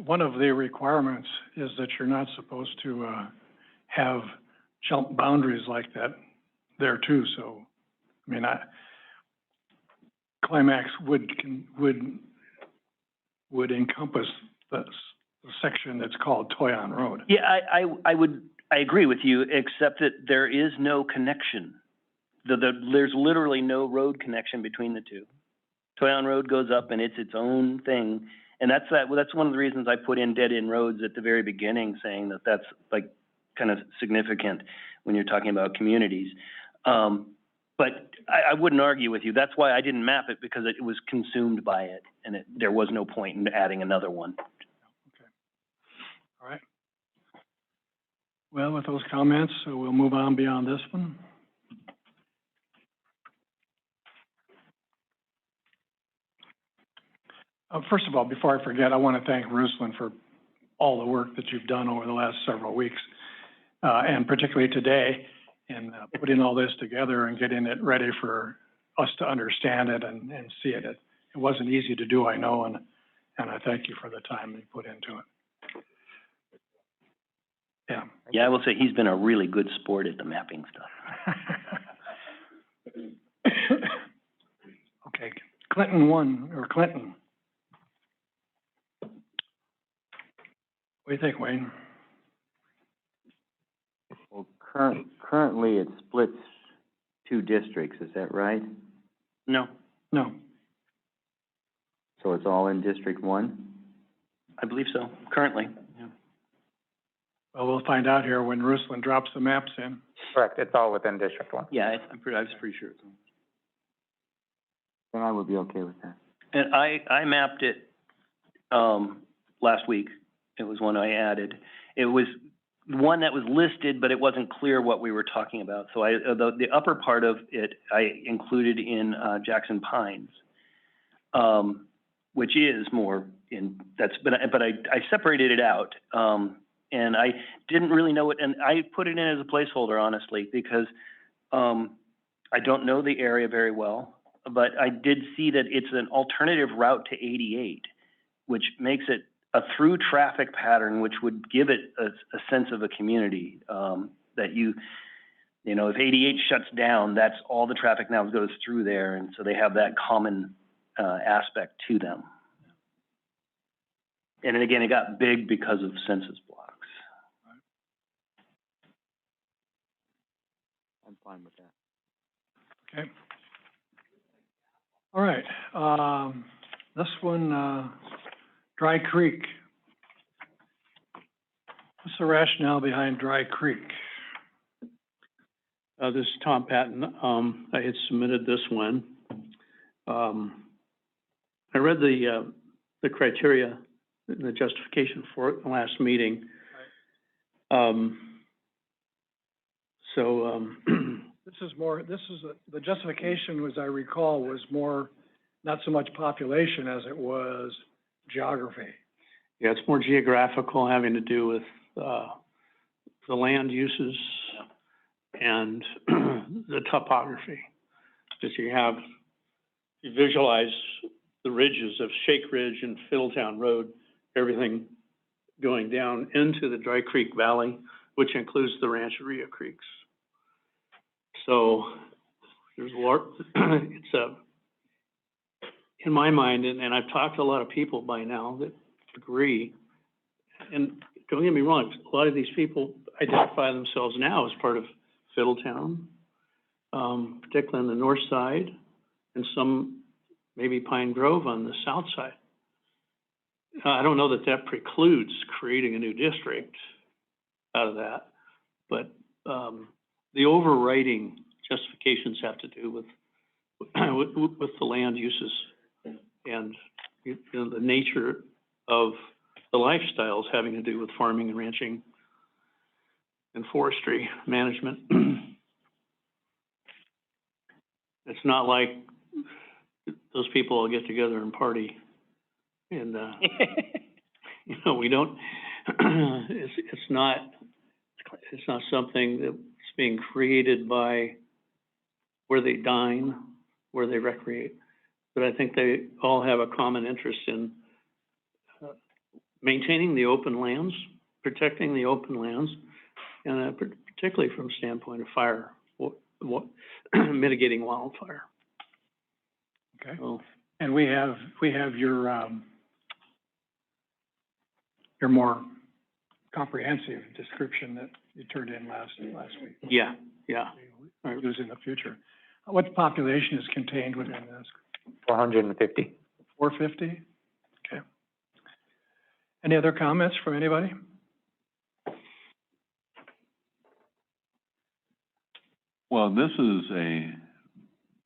One of the requirements is that you're not supposed to, have jump boundaries like that there too, so, I mean, Climax would encompass the section that's called Toyon Road. Yeah, I agree with you, except that there is no connection. There's literally no road connection between the two. Toyon Road goes up and it's its own thing. And that's one of the reasons I put in dead-end roads at the very beginning, saying that that's like kind of significant when you're talking about communities. But I wouldn't argue with you. That's why I didn't map it, because it was consumed by it, and there was no point in adding another one. Okay. All right. Well, with those comments, so we'll move on beyond this one. First of all, before I forget, I want to thank Ruslan for all the work that you've done over the last several weeks, and particularly today, in putting all this together and getting it ready for us to understand it and see it. It wasn't easy to do, I know, and I thank you for the time you put into it. Yeah. Yeah, I will say he's been a really good sport at the mapping stuff. Okay, Clinton. What do you think, Wayne? Well, currently it splits 2 districts, is that right? No, So it's all in District 1? I believe so, currently. Yeah. Well, we'll find out here when Ruslan drops the maps in. Correct, it's all within District 1. Yeah, I was pretty sure. Then I would be okay with that. And I mapped it, last week. It was one I added. It was one that was listed, but it wasn't clear what we were talking about. So the upper part of it, I included in, Jackson Pines, which is more but I separated it out. And I didn't really know it, and I put it in as a placeholder, honestly, because, I don't know the area very well, but I did see that it's an alternative route to 88, which makes it a through traffic pattern, which would give it a sense of a community, that if 88 shuts down, that's all the traffic now goes through there, and so they have that common aspect to them. And then again, it got big because of census blocks. I'm fine with that. Okay. All right, this one, Dry Creek. What's the rationale behind Dry Creek? This is Tom Patton. I had submitted this one. I read the criteria and the justification for it in the last meeting. The justification, as I recall, was more, not so much population as it was geography. Yeah, it's more geographical, having to do with the land uses and the topography. Because you visualize the ridges of Shake Ridge and Fiddletown Road, everything going down into the Dry Creek Valley, which includes the Rancheria Creeks. So there's in my mind, and I've talked to a lot of people by now that agree, and don't get me wrong, a lot of these people identify themselves now as part of Fiddletown, particularly on the north side, and some maybe Pine Grove on the south side. I don't know that precludes creating a new district out of that, but the overriding justifications have to do with the land uses and the nature of the lifestyles having to do with farming and ranching and forestry management. It's not like those people all get together and party, and we don't. It's not something that's being created by where they dine, where they recreate. But I think they all have a common interest in maintaining the open lands, protecting the open lands, and particularly from standpoint of fire, mitigating wildfire. Okay. So, And we have your more comprehensive description that you turned in last week. yeah. We'll use in the future. What population is contained within this? 450. 450? Okay. Any other comments from anybody? Well, this is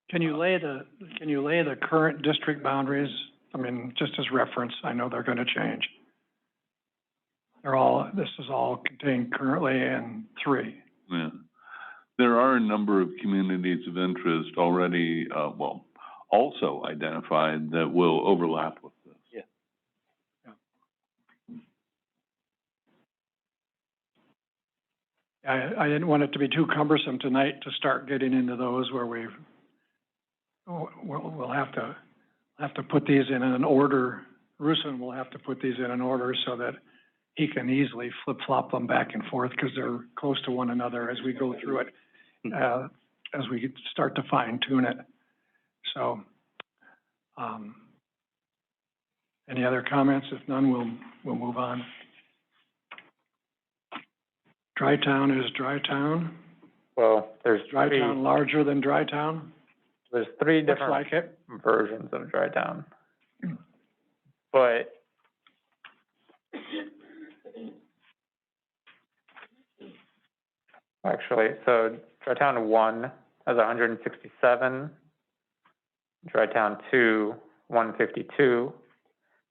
Can you lay the current district boundaries? I mean, just as reference, I know they're gonna change. This is all contained currently in 3. yeah. There are a number of communities of interest already, also identified that will overlap with this. I didn't want it to be too cumbersome tonight to start getting into those where we'll have to put these in an order. Rusin will have to put these in an order so that he can easily flip-flop them back and forth because they're close to one another as we go through it, as we start to fine-tune it. So, any other comments? If none, we'll move on. Dry town is dry town. Well, there's Dry three, town larger than dry town? there's 3 Looks different like it. versions of dry town. But actually, so dry town 1 has 167, dry town 2, 152,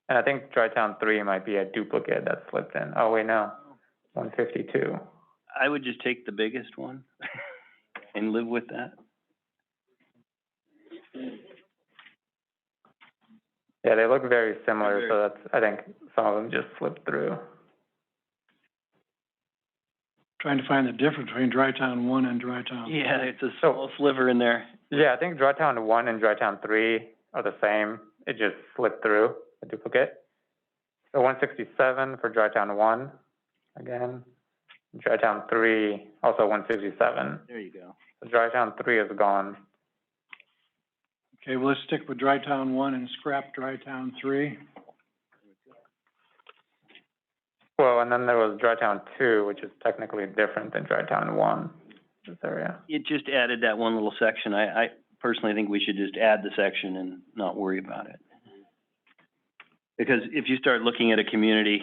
and I think dry town 3 might be a duplicate that slipped in. Oh, wait, no, 152. I would just take the biggest one and live with that. Yeah, they look very similar, so that's, I think some of them just slipped through. Trying to find the difference between dry town 1 and dry town. Yeah, it's a small sliver in there. Yeah, I think dry town 1 and dry town 3 are the same. It just slipped through, a duplicate. So 167 for dry town 1, again. Dry town 3, also 167. There you go. So dry town 3 is gone. Okay, well, let's stick with dry town 1 and scrap dry town 3. Well, and then there was dry town 2, which is technically different than dry town 1, this area. It just added that one little section. I personally think we should just add the section and not worry about it. Because if you start looking at a community,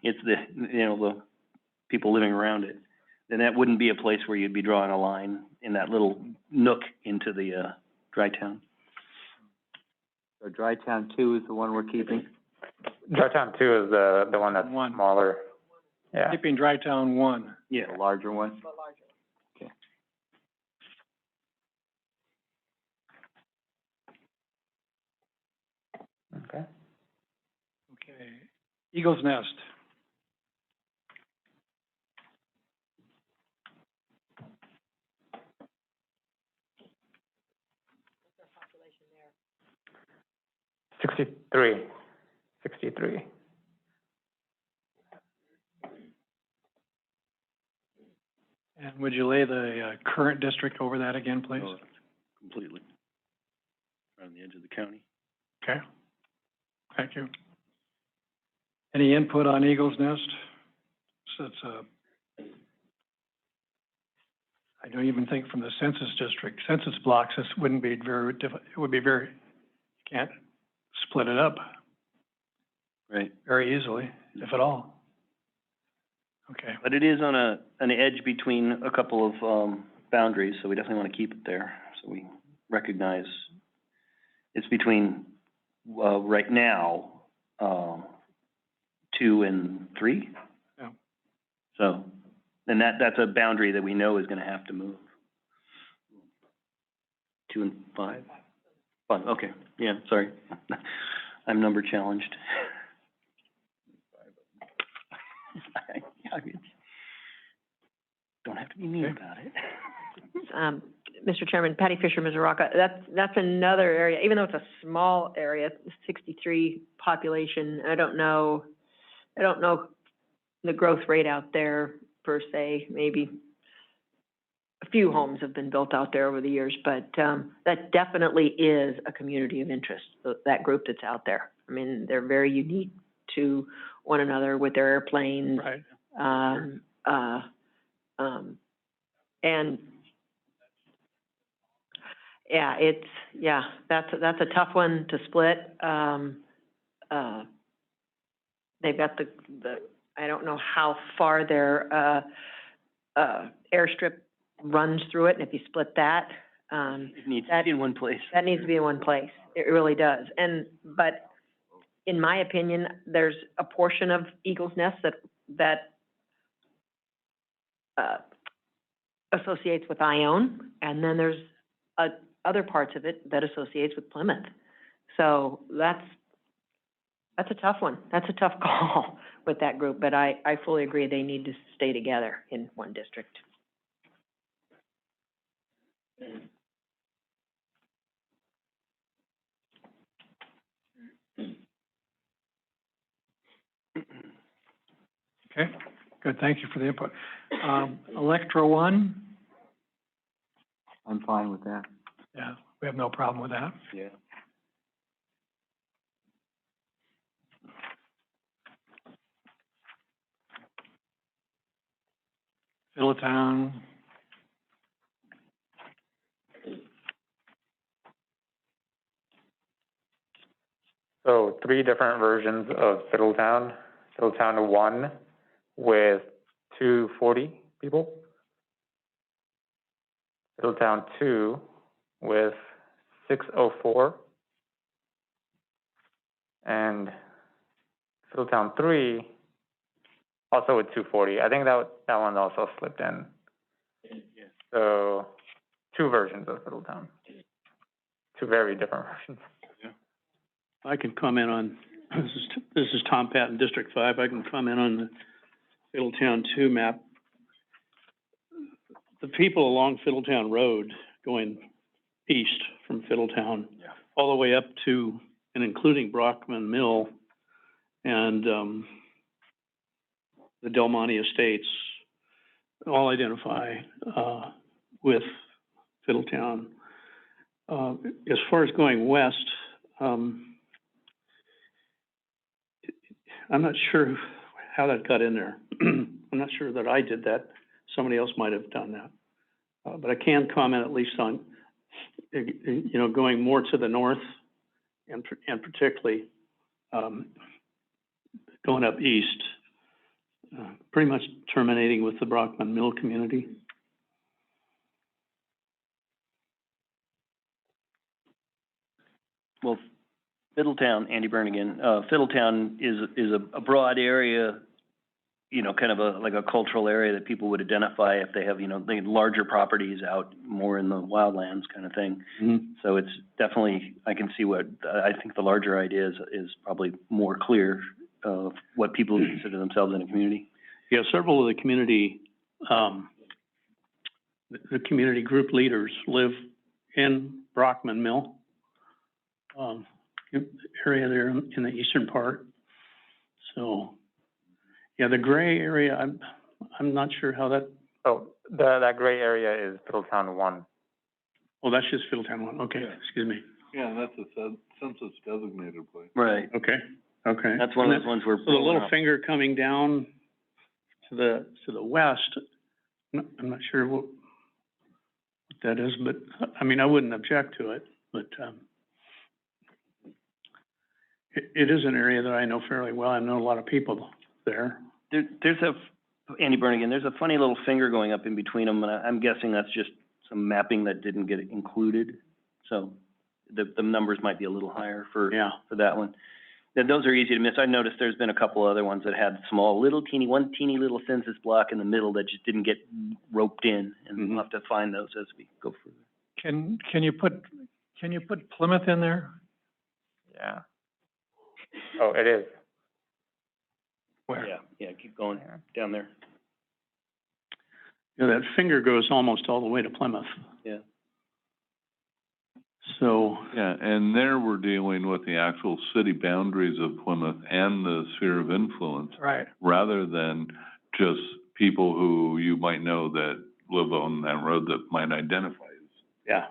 it's the people living around it, then that wouldn't be a place where you'd be drawing a line in that little nook into the, dry town. So dry town 2 is the one we're keeping? Dry town 2 is the one that's One. smaller. Yeah. Keeping dry town 1. Yeah. The larger one? Okay. Okay. Okay, Eagle's Nest. Sixty-three. And would you lay the current district over that again, please? Oh, completely. Right on the edge of the county. Okay, thank you. Any input on Eagle's Nest? So it's I don't even think from the census district, census blocks, this wouldn't be very it would be very, you can't split it up Right. very easily, if at all. Okay, But it is on an edge between a couple of, boundaries, so we definitely want to keep it there. So we recognize it's between, right now, 2 and 3. Yeah. So, and that's a boundary that we know is gonna have to move. 2 and 5? 5, okay, yeah, sorry. I'm number challenged. Don't have to be mean about it. Mr. Chairman, Patty Fisher, Mizuraka, that's another area, even though it's a small area, 63 population, I don't know the growth rate out there per se, maybe a few homes have been built out there over the years, but, that definitely is a community of interest, that group that's out there. I mean, they're very unique to one another with their airplanes. Right. And yeah, that's a tough one to split. They've got the I don't know how far their airstrip runs through it, and if you split that, It needs to be in one place. that needs to be in one place. It really does. But in my opinion, there's a portion of Eagles Nest that associates with Ione, and then there's other parts of it that associates with Plymouth. So that's a tough one. That's a tough call with that group, but I fully agree they need to stay together in one district. Okay, good, thank you for the input. Electra One, I'm fine with that. yeah, we have no problem with that. Yeah. Fiddletown, So 3 different versions of Fiddletown. Fiddletown 1 with 240 people. Fiddletown 2 with 604. And Fiddletown 3 also with 240. I think that one also slipped in. So 2 versions of Fiddletown. 2 very different versions. I can comment on, this is Tom Patton, District 5. I can comment on the Fiddletown 2 map. The people along Fiddletown Road going east from Fiddletown, all the way up to and including Brockman Mill and the Del Monte Estates, all identify with Fiddletown. As far as going west, I'm not sure how that got in there. I'm not sure that I did that. Somebody else might have done that. But I can comment at least on, going more to the north and particularly going up east, pretty much terminating with the Brockman Mill community. Well, Fiddletown, Andy Bernigan, Fiddletown is a broad area, kind of like a cultural area that people would identify if they have, they larger properties out more in the wildlands kind of thing. Mm-hmm. So it's definitely, I can see I think the larger idea is probably more clear of what people consider themselves in a community. Yeah, several of the community group leaders live in Brockman Mill. Area there in the eastern part. So, yeah, the gray area, I'm not sure how that. Oh, that gray area is Fiddletown 1. Oh, that's just Fiddletown 1. Okay, Yeah. excuse me. Yeah, that's a census designated place. Right. Okay. That's one of those ones where. So the little finger coming down to the west, I'm not sure what that is, but I mean, I wouldn't object to it, but it is an area that I know fairly well. I know a lot of people there. There's Andy Bernigan, there's a funny little finger going up in between them, and I'm guessing that's just some mapping that didn't get included. So the numbers might be a little higher for that one. And those are easy to miss. I noticed there's been a couple other ones that had one teeny little census block in the middle that just didn't get roped in, and we'll have to find those as we go further. can you put Plymouth in there? Yeah. Oh, it is. Where? Yeah, keep going down there. Yeah, that finger goes almost all the way to Plymouth. Yeah. So, Yeah, and there we're dealing with the actual city boundaries of Plymouth and the sphere of influence, Right. rather than just people who you might know that live on that road that might identify as. yeah.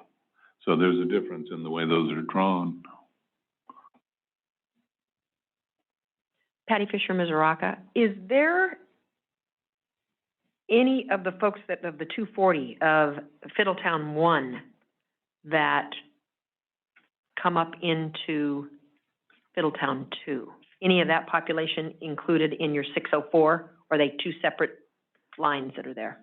So there's a difference in the way those are drawn. Patty Fisher, Mizuraka, is there any of the folks that, of the 240 of Fiddletown 1 that come up into Fiddletown 2? Any of that population included in your 604, or are they two separate lines that are there?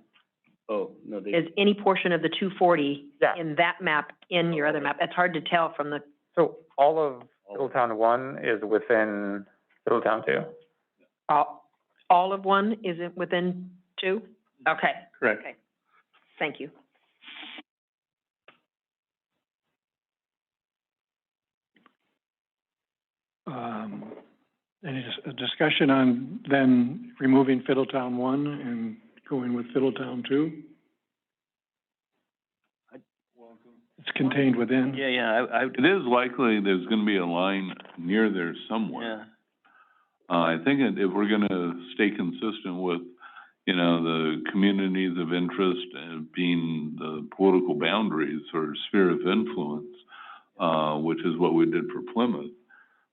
Oh, no, they. Is any portion of the 240 Yeah. in that map in your other map? It's hard to tell from the, So all of Fiddletown 1 is within Fiddletown 2. all of 1 is it within 2? Okay. Correct. Okay. Thank you. Any discussion on then removing Fiddletown 1 and going with Fiddletown 2? It's contained within. Yeah, It is likely there's gonna be a line near there somewhere. yeah. I think if we're gonna stay consistent with, you know, the communities of interest being the political boundaries or sphere of influence, which is what we did for Plymouth,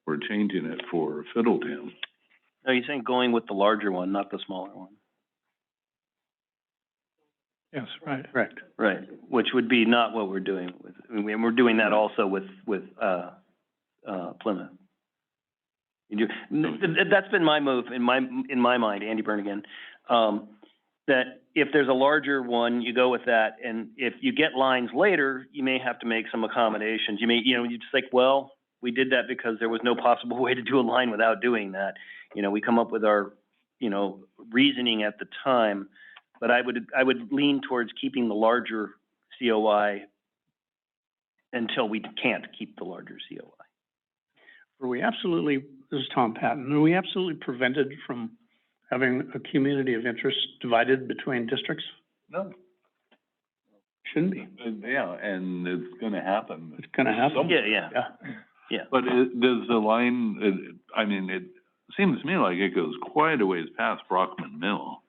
we're changing it for Fiddletown. No, you're saying going with the larger one, not the smaller one. Yes, right. Correct. Right, which would be not what we're doing with, and we're doing that also with Plymouth. You do, that's been my move in my mind, Andy Byrne, that if there's a larger one, you go with that, and if you get lines later, you may have to make some accommodations. You may, you know, you just think, well, we did that because there was no possible way to do a line without doing that. You know, we come up with our, you know, reasoning at the time, but I would lean towards keeping the larger COI until we can't keep the larger COI. Are we absolutely, this is Tom Patton, are we absolutely prevented from having a community of interest divided between districts? No. Shouldn't be. Yeah, and it's gonna happen. It's gonna happen. Yeah. But does the line, I mean, it seems to me like it goes quite a ways past Brockman Mill.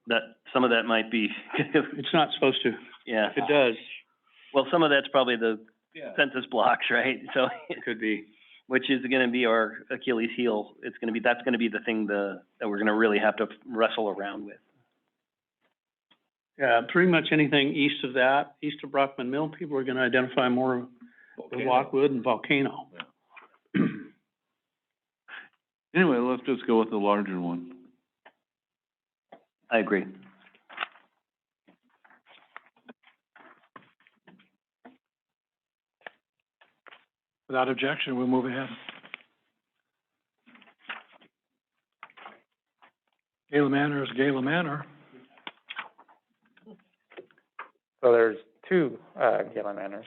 That, some of that might be. It's not supposed to. Yeah. If it does. Well, some of that's probably the census blocks, right? So. It could be. Which is gonna be our Achilles heel. That's gonna be the thing that we're gonna really have to wrestle around with. Yeah, pretty much anything east of that, east of Brockman Mill, people are gonna identify more with Lockwood and Volcano. Yeah. Anyway, let's just go with the larger one. I agree. Without objection, we'll move ahead. Gala Manor is Gala Manor. So there's 2 Gala Manors.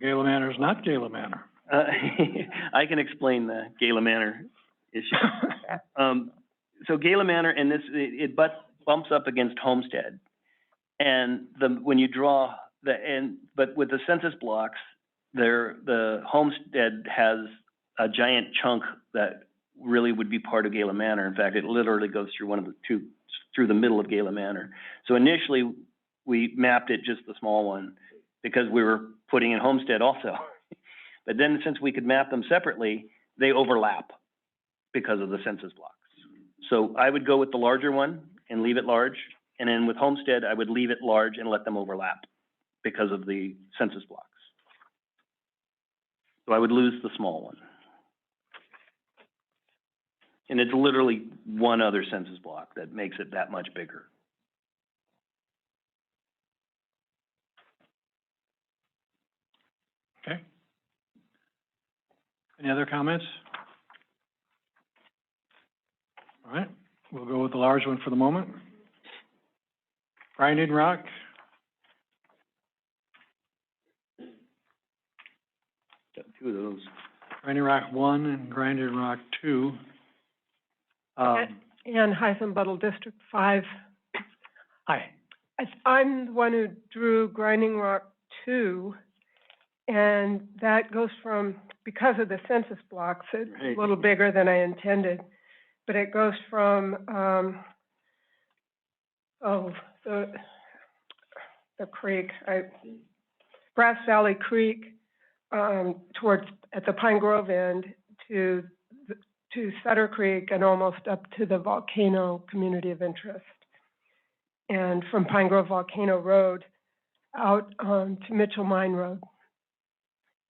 Gala Manor is not Gala Manor. I can explain the Gala Manor issue. So Gala Manor, and this, it bumps up against Homestead. And when you draw but with the census blocks, the Homestead has a giant chunk that really would be part of Gala Manor. In fact, it literally goes through through the middle of Gala Manor. So initially, we mapped it just the small one because we were putting in Homestead also. But then since we could map them separately, they overlap because of the census blocks. So I would go with the larger one and leave it large. And then with Homestead, I would leave it large and let them overlap because of the census blocks. So I would lose the small one. And it's literally one other census block that makes it that much bigger. Okay. Any other comments? All right, we'll go with the large one for the moment. Grinding Rock. Got 2 of those. Grinding Rock 1 and Grinding Rock 2. Ann Heisenbuttle, District 5. Hi. I'm the one who drew Grinding Rock 2, and that goes from, because of the census blocks, it's Right. a little bigger than I intended, but it goes from, the creek, Grass Valley Creek, towards, at the Pine Grove end, to Sutter Creek and almost up to the Volcano Community of Interest. And from Pine Grove Volcano Road out to Mitchell Mine Road.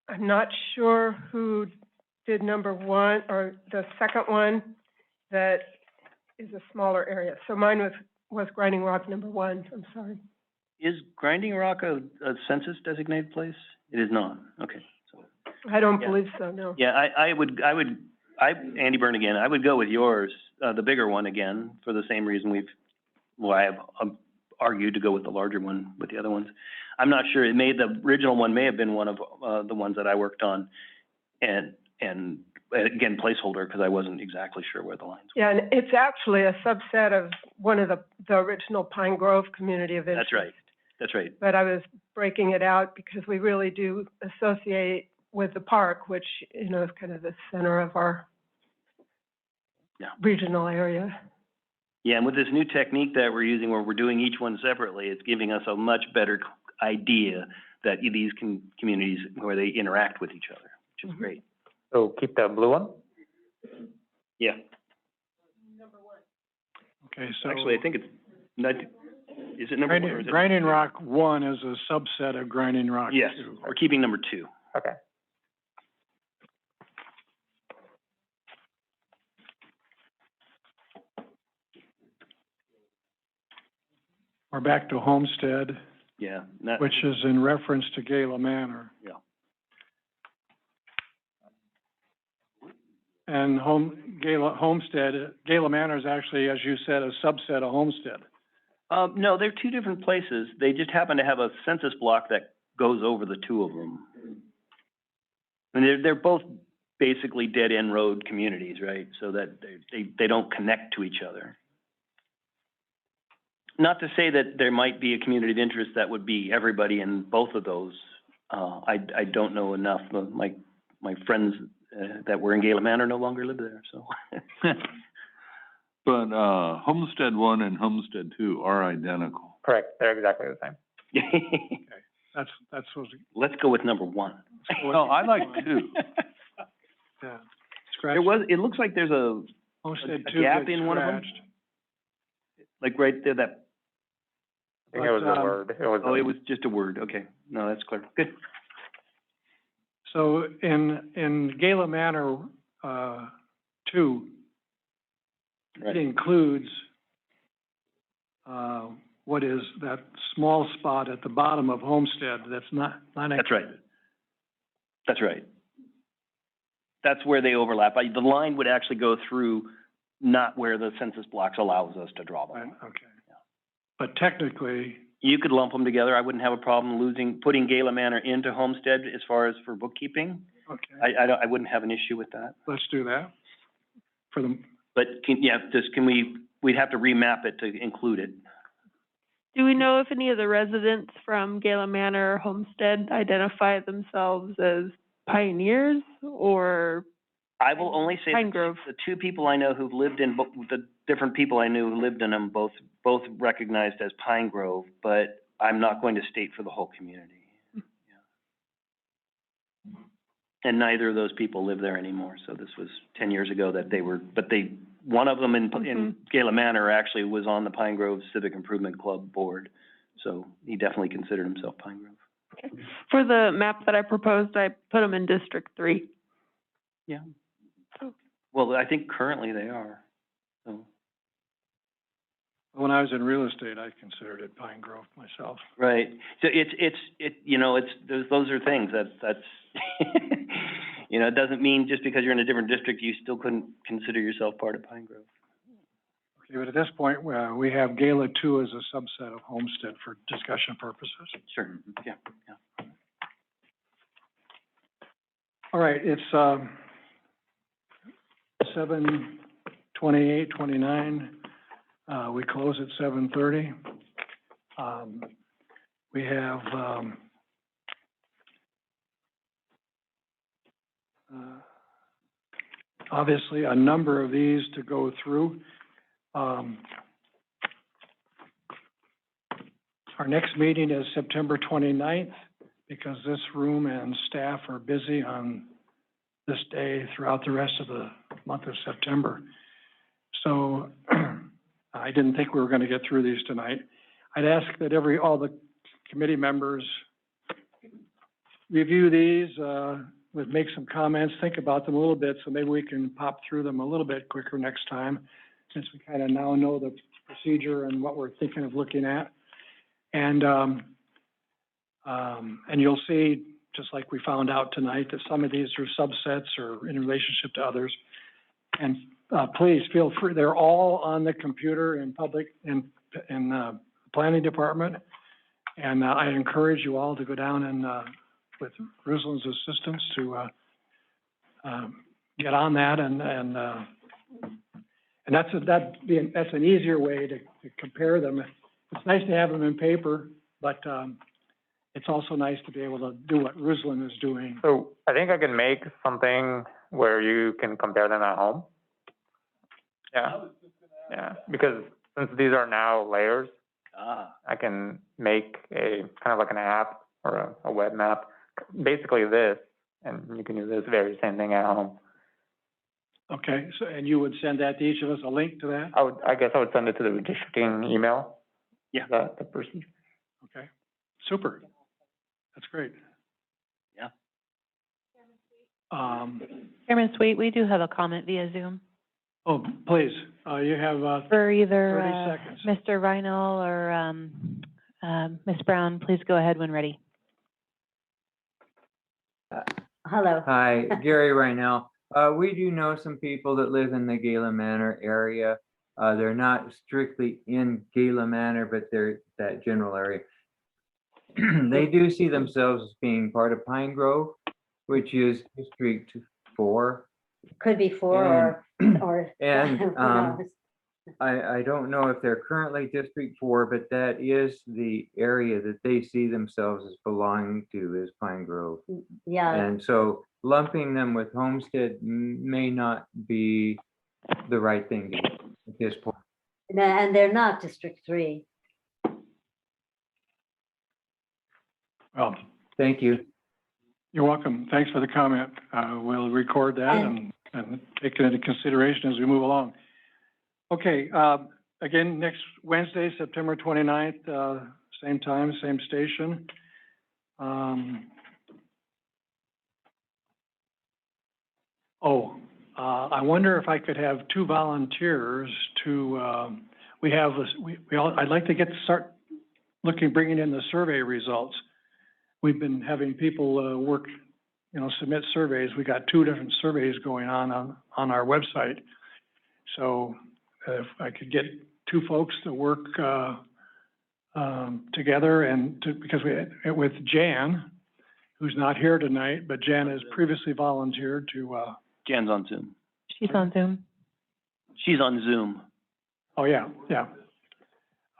I'm not sure who did number 1 or the second one that is a smaller area. So mine was Grinding Rock number 1, I'm sorry. Is Grinding Rock a census designated place? It is not, okay. So, I don't yeah. believe so, no. Yeah, Andy Byrne again, I would go with yours, the bigger one again, for the same reason I have argued to go with the larger one with the other ones. I'm not sure, the original one may have been one of, the ones that I worked on, and again, placeholder, because I wasn't exactly sure where the lines were. Yeah, and it's actually a subset of one of the original Pine Grove Community of Interest. That's right. But I was breaking it out because we really do associate with the park, which, is kind of the center of our regional area. Yeah, and with this new technique that we're using where we're doing each one separately, it's giving us a much better idea that these communities, where they interact with each other, which is great. So keep the blue one? Yeah. Okay, so. Actually, I think it's not, is it number 1 or is it? Grinding Rock 1 is a subset of Grinding Rock 2. Yes, we're keeping number 2. Okay. We're back to Homestead, Yeah. which is in reference to Gala Manor. Yeah. And Gala Manor is actually, as you said, a subset of Homestead. No, they're 2 different places. They just happen to have a census block that goes over the 2 of them. And they're both basically dead-end road communities, right? So that they don't connect to each other. Not to say that there might be a community of interest that would be everybody in both of those. I don't know enough. My friends that were in Gala Manor no longer live there, so. But, Homestead 1 and Homestead 2 are identical. Correct, they're exactly the same. Okay, that's what. Let's go with number 1. No, I like 2. Yeah. Scratch. It looks like there's a Homestead a 2 gap gets in one of them. scratched. Like right there, that, I think it was a word. it was just a word, okay. No, that's clear, good. So in Gala Manor, 2, it includes, what is that small spot at the bottom of Homestead that's not That's right. That's right. That's where they overlap. The line would actually go through not where the census blocks allows us to draw them. Okay. But technically. You could lump them together. I wouldn't have a problem putting Gala Manor into Homestead as far as for bookkeeping. Okay. I wouldn't have an issue with that. Let's do that for them. But we'd have to remap it to include it. Do we know if any of the residents from Gala Manor or Homestead identify themselves as pioneers or? I will only say Pine Grove. the 2 people I know who've lived in, the different people I knew who lived in them, both recognized as Pine Grove, but I'm not going to state for the whole community. Yeah. And neither of those people live there anymore, so this was 10 years ago that they were, but one of them in Gala Manor actually was on the Pine Grove Civic Improvement Club board, so he definitely considered himself Pine Grove. Okay. For the map that I proposed, I put them in District 3. Yeah. Well, I think currently they are, so. When I was in real estate, I considered it Pine Grove myself. Right, so those are things that's, it doesn't mean just because you're in a different district, you still couldn't consider yourself part of Pine Grove. Okay, but at this point, we have Gala 2 as a subset of Homestead for discussion purposes. Sure, yeah. All right, it's, 7:28, we close at 7:30. We have, obviously a number of these to go through. Our next meeting is September 29th, because this room and staff are busy on this day throughout the rest of the month of September. So I didn't think we were going to get through these tonight. I'd ask that all the committee members review these, would make some comments, think about them a little bit, so maybe we can pop through them a little bit quicker next time, since we kind of now know the procedure and what we're thinking of looking at. And you'll see, just like we found out tonight, that some of these are subsets or in relationship to others. And please feel free, they're all on the computer in public, in the planning department. And I encourage you all to go down and, with Rusalyn's assistance, to get on that, and that's an easier way to compare them. It's nice to have them in paper, but it's also nice to be able to do what Rusalyn is doing. So I think I can make something where you can compare them at home. Yeah, because since these are now layers, I can make a kind of like an app or a web map, basically this, and you can do this very same thing at home. Okay, so, and you would send that to each of us, a link to that? I guess I would send it to the redistricting email. Yeah. The procedure. Okay, super. That's great. Yeah. Chairman Sweet, we do have a comment via Zoom. Oh, please, you have, For either, 30 seconds. Mr. Reinl or, Ms. Brown, please go ahead when ready. Hello. Hi, Gary Reinl. We do know some people that live in the Gala Manor area. They're not strictly in Gala Manor, but they're that general area. They do see themselves as being part of Pine Grove, which is District 4. Could be 4 or And who knows? I don't know if they're currently District 4, but that is the area that they see themselves as belonging to, is Pine Grove. Yeah, And so lumping them with Homestead may not be the right thing to do at this point. and they're not District 3. Well, thank you. You're welcome. Thanks for the comment. We'll record that and take it into consideration as we move along. Okay, again, next Wednesday, September 29th, same time, same station. I wonder if I could have 2 volunteers to, I'd like to start bringing in the survey results. We've been having people work, submit surveys. We got 2 different surveys going on our website. So if I could get 2 folks to work together, and because with Jan, who's not here tonight, but Jan has previously volunteered to. Jan's on Zoom. She's on Zoom. She's on Zoom. Oh, yeah.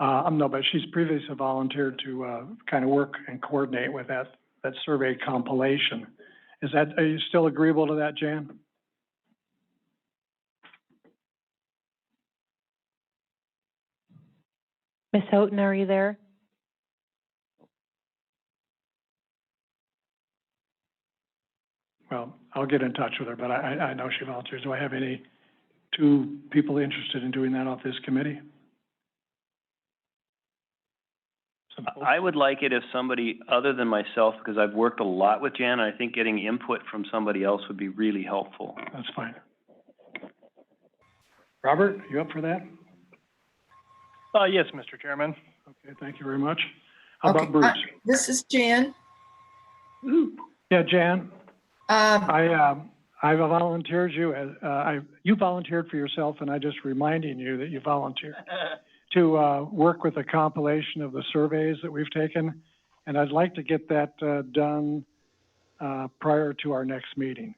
No, but she's previously volunteered to kind of work and coordinate with that survey compilation. Are you still agreeable to that, Jan? Ms. Houghton, are you there? Well, I'll get in touch with her, but I know she volunteers. Do I have any 2 people interested in doing that off this committee? I would like it if somebody other than myself, because I've worked a lot with Jan, and I think getting input from somebody else would be really helpful. That's fine. Robert, you up for that? Yes, Mr. Chairman. Okay, thank you very much. How about Bruce? This is Jan. Yeah, Jan. I volunteered you as, you volunteered for yourself, and I just reminding you that you volunteered to work with a compilation of the surveys that we've taken, and I'd like to get that done prior to our next meeting.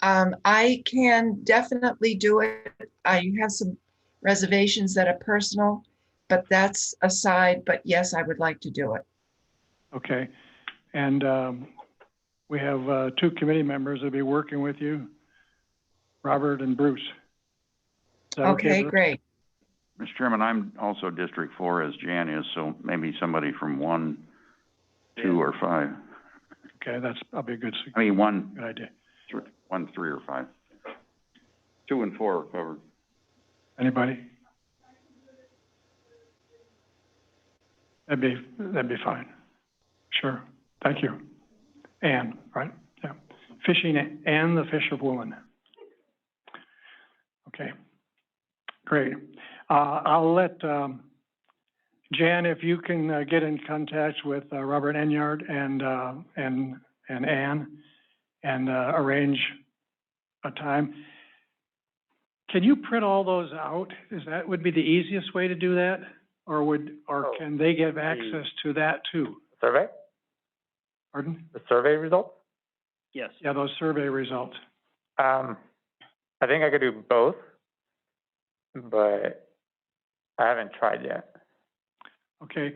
I can definitely do it. I have some reservations that are personal, but that's aside, but yes, I would like to do it. Okay, and we have 2 committee members that'll be working with you. Robert and Bruce. Is that Okay, Bruce? great. Mr. Chairman, I'm also District 4 as Jan is, so maybe somebody from 1, 2, or 5. Okay, that'll be a good, I mean, 1, good idea. 1, 3, or 5. 2 and 4 are covered. Anybody? That'd be fine. Sure, thank you. Ann, right? Yeah. Fishing Ann, the fisherwoman. Okay, great. I'll let, Jan, if you can, get in contact with, Robert Enyard and Ann and, arrange a time. Can you print all those out? Would be the easiest way to do that? Or can they give access to that too? Survey? Pardon? The survey results? Yes. Yeah, those survey results. I think I could do both, but I haven't tried yet. Okay.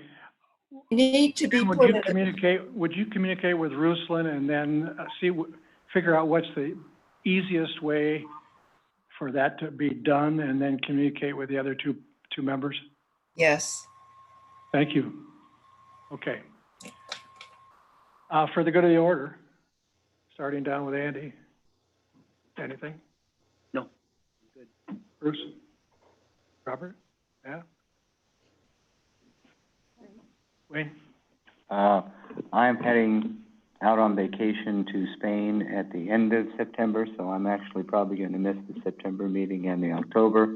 You need to be And put would you in, communicate with Ruslan and then figure out what's the easiest way for that to be done and then communicate with the other two members? yes. Thank you. Okay. For the good of the order, starting down with Andy. Anything? No. Bruce? Robert? Yeah? Wayne? I'm heading out on vacation to Spain at the end of September, so I'm actually probably gonna miss the September meeting and the October,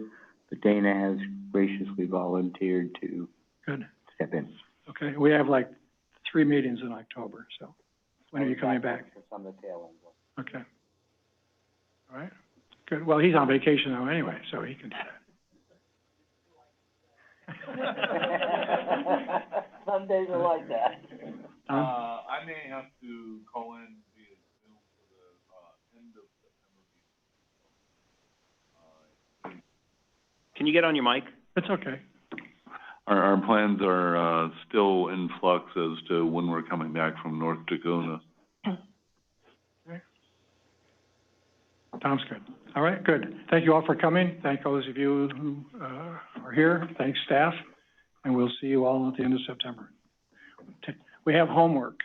but Dana has graciously volunteered to Good. step in. Okay, we have like 3 meetings in October, so when are you coming back? It's on the tail end. Okay. All right, good. Well, he's on vacation now anyway, so he can do that. Some days are like that. I may have to call in via Zoom for the, end of September meeting. Can you get on your mic? It's okay. Our plans are, still in flux as to when we're coming back from North Dakota. Okay. Sounds good. All right, good. Thank you all for coming. Thank those of you who, are here. Thanks, staff. And we'll see you all at the end of September. We have homework.